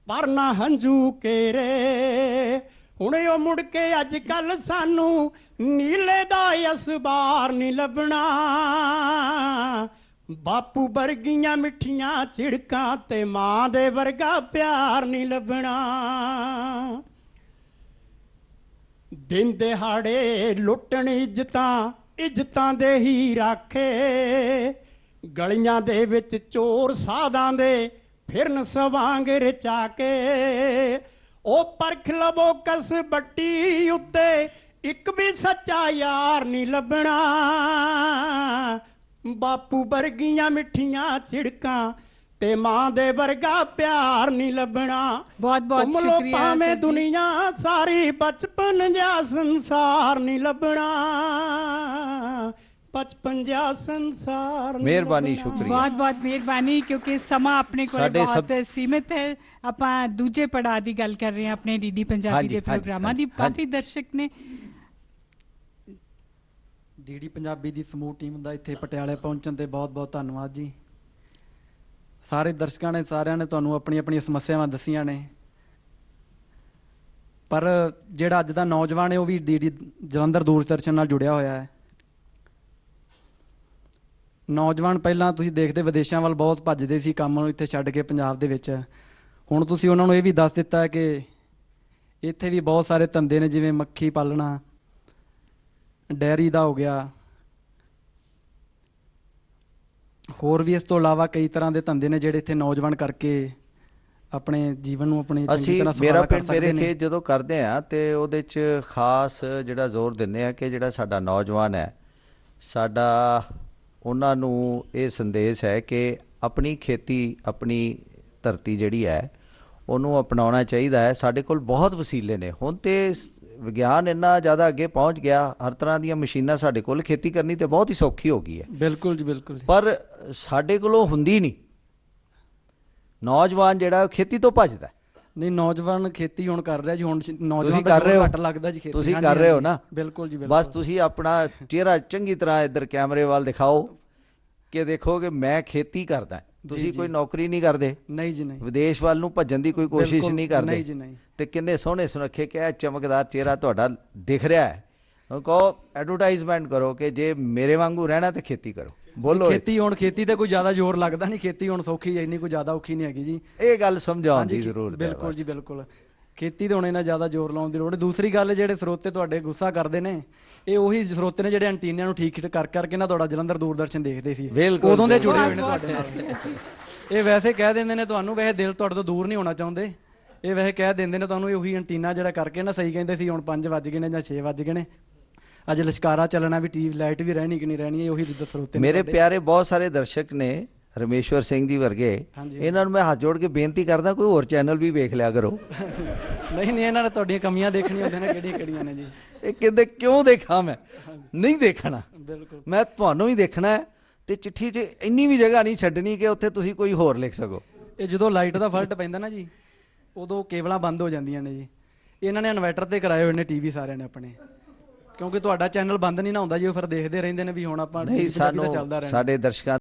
ਭਰਨਾ ਹੰਝੂ ਕੇਰੇ। ਹੁਣ ਉਹ ਮੁੜ ਕੇ ਅੱਜ ਕੱਲ ਸਾਨੂੰ ਨੀਲੇ ਦਾ ਅਸਬਾਰ ਨਹੀਂ ਲੱਭਣਾ। ਬਾਪੂ ਵਰਗੀਆਂ ਮਿੱਠੀਆਂ ਝਿੜਕਾਂ ਤੇ ਮਾਂ ਦੇ ਵਰਗਾ ਪਿਆਰ ਨਹੀਂ ਲੱਭਣਾ। ਦਿਨ ਦਿਹਾੜੇ ਲੁੱਟਣ ਇੱਜ਼ਤਾਂ, ਇੱਜ਼ਤਾਂ ਦੇ ਹੀ ਰਾਖੇ, ਗਲੀਆਂ ਦੇ ਵਿੱਚ ਚੋਰ ਸਾਧਾਂ ਦੇ ਫਿਰਨ ਸਵਾਂਗ ਰਚਾ ਕੇ। ਉਹ ਪਰਖ ਲਵੋ ਕਸ ਬੱਟੀ ਉੱਤੇ ਇੱਕ ਵੀ ਸੱਚਾ ਯਾਰ ਨਹੀਂ ਲੱਭਣਾ। ਬਾਪੂ ਵਰਗੀਆਂ ਮਿੱਠੀਆਂ ਝਿੜਕਾਂ ਤੇ ਮਾਂ ਦੇ ਵਰਗਾ ਪਿਆਰ ਨਹੀਂ ਲੱਭਣਾ। ਬਹੁਤ-ਬਹੁਤ ਘੁੰਮ ਲਓ ਸ਼ੁਕਰੀਆ ਭਾਵੇਂ ਸਰ ਜੀ। ਦੁਨੀਆ ਸਾਰੀ, ਬਚਪਨ ਜਿਹਾ ਸੰਸਾਰ ਨਹੀਂ ਲੱਭਣਾ। ਬਚਪਨ ਜਿਹਾ ਸੰਸਾਰ ਨਹੀਂ ਮਿਹਰਬਾਨੀ, ਲੱਭਣਾ। ਸ਼ੁਕਰੀਆ। ਬਹੁਤ ਬਹੁਤ ਮਿਹਰਬਾਨੀ, ਕਿਉਂਕਿ ਸਮਾਂ ਆਪਣੇ ਕੋਲ ਸਾਡੇ ਬਹੁਤ ਸੀਮਿਤ ਹੈ। ਆਪਾਂ ਦੂਜੇ ਪੜਾਅ ਦੀ ਗੱਲ ਕਰ ਰਹੇ ਹਾਂ ਆਪਣੇ ਡੀਡੀ ਪੰਜਾਬੀ ਹਾਂਜੀ, ਦੇ ਹਾਂਜੀ, ਪ੍ਰੋਗਰਾਮਾਂ ਦੀ। ਹਾਂਜੀ। ਕਾਫੀ ਦਰਸ਼ਕ ਨੇ। ਡੀਡੀ ਪੰਜਾਬੀ ਦੀ ਸਮੂਹ ਟੀਮ ਦਾ ਇੱਥੇ ਪਟਿਆਲੇ ਪਹੁੰਚਣ ਤੇ ਬਹੁਤ ਬਹੁਤ ਧੰਨਵਾਦ ਜੀ। ਸਾਰੇ ਦਰਸ਼ਕਾਂ ਨੇ, ਸਾਰਿਆਂ ਨੇ ਤੁਹਾਨੂੰ ਆਪਣੀ ਆਪਣੀਆਂ ਸਮੱਸਿਆਵਾਂ ਦੱਸੀਆਂ ਨੇ, ਪਰ ਜਿਹੜਾ ਅੱਜ ਦਾ ਨੌਜਵਾਨ ਹੈ ਉਹ ਵੀ ਡੀਡੀ ਜਲੰਧਰ ਦੂਰਦਰਸ਼ਨ ਨਾਲ ਜੁੜਿਆ ਹੋਇਆ ਹੈ। ਨੌਜਵਾਨ ਪਹਿਲਾਂ ਤੁਸੀਂ ਦੇਖਦੇ ਵਿਦੇਸ਼ਾਂ ਵੱਲ ਬਹੁਤ ਭੱਜਦੇ ਸੀ ਕੰਮ ਨੂੰ ਇੱਥੇ ਛੱਡ ਕੇ ਪੰਜਾਬ ਦੇ ਵਿੱਚ। ਹੁਣ ਤੁਸੀਂ ਉਹਨਾਂ ਨੂੰ ਇਹ ਵੀ ਦੱਸ ਦਿੱਤਾ ਹੈ ਕਿ ਇੱਥੇ ਵੀ ਬਹੁਤ ਸਾਰੇ ਧੰਦੇ ਨੇ, ਜਿਵੇਂ ਮੱਖੀ ਪਾਲਣਾ, ਡੈਰੀ ਦਾ ਹੋ ਗਿਆ, ਹੋਰ ਵੀ ਇਸ ਤੋਂ ਇਲਾਵਾ ਕਈ ਤਰ੍ਹਾਂ ਦੇ ਧੰਦੇ ਨੇ ਜਿਹੜੇ ਇੱਥੇ ਨੌਜਵਾਨ ਕਰਕੇ ਆਪਣੇ ਜੀਵਨ ਨੂੰ ਆਪਣੀ ਚੰਗੀ ਅਸੀਂ ਤਰ੍ਹਾਂ ਮੇਰਾ ਸਫਲਾ ਕਰ ਪਿੰਡ ਮੇਰੇ ਸਕਦੇ ਨੇ। ਖੇਤ ਜਦੋਂ ਕਰਦੇ ਆ ਤੇ ਉਹਦੇ 'ਚ ਖਾਸ ਜਿਹੜਾ ਜ਼ੋਰ ਦਿੰਦੇ ਆ ਕਿ ਜਿਹੜਾ ਸਾਡਾ ਨੌਜਵਾਨ ਹੈ, ਸਾਡਾ ਉਹਨਾਂ ਨੂੰ ਇਹ ਸੰਦੇਸ਼ ਹੈ ਕਿ ਆਪਣੀ ਖੇਤੀ, ਆਪਣੀ ਧਰਤੀ ਜਿਹੜੀ ਹੈ ਉਹਨੂੰ ਅਪਣਾਉਣਾ ਚਾਹੀਦਾ ਹੈ। ਸਾਡੇ ਕੋਲ ਬਹੁਤ ਵਸੀਲੇ ਨੇ। ਹੁਣ ਤੇ ਵਿਗਿਆਨ ਇੰਨਾ ਜ਼ਿਆਦਾ ਅੱਗੇ ਪਹੁੰਚ ਗਿਆ, ਹਰ ਤਰ੍ਹਾਂ ਦੀਆਂ ਮਸ਼ੀਨਾਂ ਸਾਡੇ ਕੋਲ, ਖੇਤੀ ਕਰਨੀ ਤੇ ਬਹੁਤ ਹੀ ਸੌਖੀ ਹੋ ਗਈ ਹੈ। ਬਿਲਕੁਲ ਜੀ, ਬਿਲਕੁਲ ਜੀ। ਪਰ ਸਾਡੇ ਕੋਲੋਂ ਹੁੰਦੀ ਨਹੀਂ। ਨੌਜਵਾਨ ਜਿਹੜਾ ਉਹ ਖੇਤੀ ਤੋਂ ਭੱਜਦਾ। ਨਹੀਂ, ਨੌਜਵਾਨ ਖੇਤੀ ਹੁਣ ਕਰ ਰਿਹਾ ਜੀ। ਹੁਣ ਨੌਜਵਾਨ ਤੁਸੀਂ ਦਾ ਕਰ ਰਹੇ ਹੋ, ਘੱਟ ਲੱਗਦਾ ਜੀ ਖੇਤੀ। ਤੁਸੀਂ ਹਾਂਜੀ, ਕਰ ਰਹੇ ਹੋ ਹਾਂਜੀ, ਨਾ। ਬਿਲਕੁਲ ਜੀ, ਬਿਲਕੁਲ। ਬਸ ਤੁਸੀਂ ਆਪਣਾ ਚਿਹਰਾ ਚੰਗੀ ਤਰ੍ਹਾਂ ਇੱਧਰ ਕੈਮਰੇ ਵੱਲ ਦਿਖਾਓ ਕਿ ਦੇਖੋ ਕਿ ਮੈਂ ਖੇਤੀ ਕਰਦਾ। ਤੁਸੀਂ ਕੋਈ ਨੌਕਰੀ ਨਹੀਂ ਕਰਦੇ। ਨਹੀਂ ਜੀ, ਨਹੀਂ। ਵਿਦੇਸ਼ ਵੱਲ ਨੂੰ ਭੱਜਣ ਦੀ ਕੋਈ ਕੋਸ਼ਿਸ਼ ਬਿਲਕੁਲ ਨਹੀਂ ਕਰਦੇ। ਨਹੀਂ ਜੀ, ਨਹੀਂ। ਤੇ ਕਿੰਨੇ ਸੋਹਣੇ ਸੁਨੱਖੇ ਕਿ ਚਮਕਦਾਰ ਚਿਹਰਾ ਤੁਹਾਡਾ ਦਿਖ ਰਿਹਾ ਹੈ। ਹੁਣ ਕਹੋ ਐਡਵਰਟਾਈਜ਼ਮੈਂਟ ਕਰੋ ਕਿ ਜੇ ਮੇਰੇ ਵਾਂਗੂ ਰਹਿਣਾ ਤੇ ਖੇਤੀ ਕਰੋ। ਬੋਲੋ। ਖੇਤੀ ਹੁਣ, ਖੇਤੀ ਤੇ ਕੋਈ ਜ਼ਿਆਦਾ ਜ਼ੋਰ ਲੱਗਦਾ ਨਹੀਂ। ਖੇਤੀ ਹੁਣ ਸੌਖੀ ਹੈ, ਇੰਨੀ ਕੋਈ ਜ਼ਿਆਦਾ ਔਖੀ ਨਹੀਂ ਹੈਗੀ ਜੀ। ਇਹ ਗੱਲ ਸਮਝਾਉਣ ਦੀ ਜ਼ਰੂਰਤ ਹੈ। ਬਿਲਕੁਲ ਜੀ, ਬਿਲਕੁਲ। ਖੇਤੀ ਤੇ ਹੁਣ ਇਹਨਾਂ ਜ਼ਿਆਦਾ ਜ਼ੋਰ ਲਾਉਣ ਦੀ ਲੋੜ ਨਹੀਂ। ਦੂਸਰੀ ਗੱਲ, ਜਿਹੜੇ ਸਰੋਤੇ ਤੁਹਾਡੇ ਗੁੱਸਾ ਕਰਦੇ ਨੇ, ਇਹ ਉਹੀ ਸਰੋਤੇ ਨੇ ਜਿਹੜੇ ਐਂਟੀਨਿਆਂ ਨੂੰ ਠੀਕ ਕਰ ਕਰਕੇ ਨਾ ਤੁਹਾਡਾ ਜਲੰਧਰ ਦੂਰਦਰਸ਼ਨ ਦੇਖਦੇ ਸੀ, ਉਦੋਂ ਦੇ ਜੁੜੇ ਹੋਏ ਨੇ ਤੁਹਾਡੇ ਨਾਲ। ਇਹ ਵੈਸੇ ਕਹਿ ਦਿੰਦੇ ਨੇ ਤੁਹਾਨੂੰ, ਵੈਸੇ ਦਿਲ ਤੁਹਾਡੇ ਤੋਂ ਦੂਰ ਨਹੀਂ ਹੋਣਾ ਚਾਹੁੰਦੇ। ਇਹ ਵੈਸੇ ਕਹਿ ਦਿੰਦੇ ਨੇ ਤੁਹਾਨੂੰ, ਇਹ ਉਹੀ ਐਂਟੀਨਾ ਜਿਹੜਾ ਕਰਕੇ ਨਾ ਸਹੀ ਕਹਿੰਦੇ ਸੀ ਹੁਣ 5 ਵੱਜ ਗਏ ਨੇ ਜਾਂ 6 ਵੱਜ ਗਏ ਨੇ, ਅੱਜ ਲਿਸ਼ਕਾਰਾ ਚੱਲਣਾ ਵੀ, ਟੀਵੀ ਲਾਈਟ ਵੀ ਰਹਿਣੀ ਕਿ ਨਹੀਂ ਰਹਿਣੀ, ਇਹ ਉਹੀ ਸਰੋਤੇ ਨੇ। ਮੇਰੇ ਪਿਆਰੇ ਬਹੁਤ ਸਾਰੇ ਦਰਸ਼ਕ ਨੇ, ਰਮੇਸ਼ਵਰ ਸਿੰਘ ਜੀ ਵਰਗੇ, ਇਹਨਾਂ ਨੂੰ ਮੈਂ ਹੱਥ ਜੋੜ ਕੇ ਬੇਨਤੀ ਕਰਦਾ ਕੋਈ ਹੋਰ ਚੈਨਲ ਵੀ ਵੇਖ ਲਿਆ ਕਰੋ। ਨਹੀਂ ਨਹੀਂ, ਇਹਨਾਂ ਨੇ ਤੁਹਾਡੀਆਂ ਕਮੀਆਂ ਦੇਖਣੀਆਂ ਹੁੰਦੀਆਂ ਨੇ, ਕਿਹੜੀਆਂ ਕਿਹੜੀਆਂ ਨੇ ਜੀ। ਇਹ ਕਹਿੰਦੇ ਕਿਉਂ ਦੇਖਾਂ ਮੈਂ? ਨਹੀਂ ਦੇਖਣਾ, ਬਿਲਕੁਲ। ਮੈਂ ਤੁਹਾਨੂੰ ਹੀ ਦੇਖਣਾ ਹੈ। ਤੇ ਚਿੱਠੀ 'ਚ ਇੰਨੀ ਵੀ ਜਗ੍ਹਾ ਨਹੀਂ ਛੱਡਣੀ ਕਿ ਉੱਥੇ ਤੁਸੀਂ ਕੋਈ ਹੋਰ ਲਿਖ ਸਕੋ। ਇਹ ਜਦੋਂ ਲਾਈਟ ਦਾ ਫਲਟ ਪੈਂਦਾ ਨਾ ਜੀ, ਉਦੋਂ ਕੇਬਲਾਂ ਬੰਦ ਹੋ ਜਾਂਦੀਆਂ ਨੇ ਜੀ। ਇਹਨਾਂ ਨੇ ਇਨਵਰਟਰ ਤੇ ਕਰਾਏ ਹੋਏ ਨੇ ਟੀਵੀ ਸਾਰਿਆਂ ਨੇ ਆਪਣੇ, ਕਿਉਂਕਿ ਤੁਹਾਡਾ ਚੈਨਲ ਬੰਦ ਨਹੀਂ ਨਾ ਹੁੰਦਾ ਜੀ, ਉਹ ਫਿਰ ਦੇਖਦੇ ਰਹਿੰਦੇ ਨੇ ਵੀ ਹੁਣ ਆਪਾਂ ਨਹੀਂ, ਟੀਵੀ ਚੱਲਦਾ ਰਹਿਣਾ। ਸਾਡੇ ਦਰਸ਼ਕਾਂ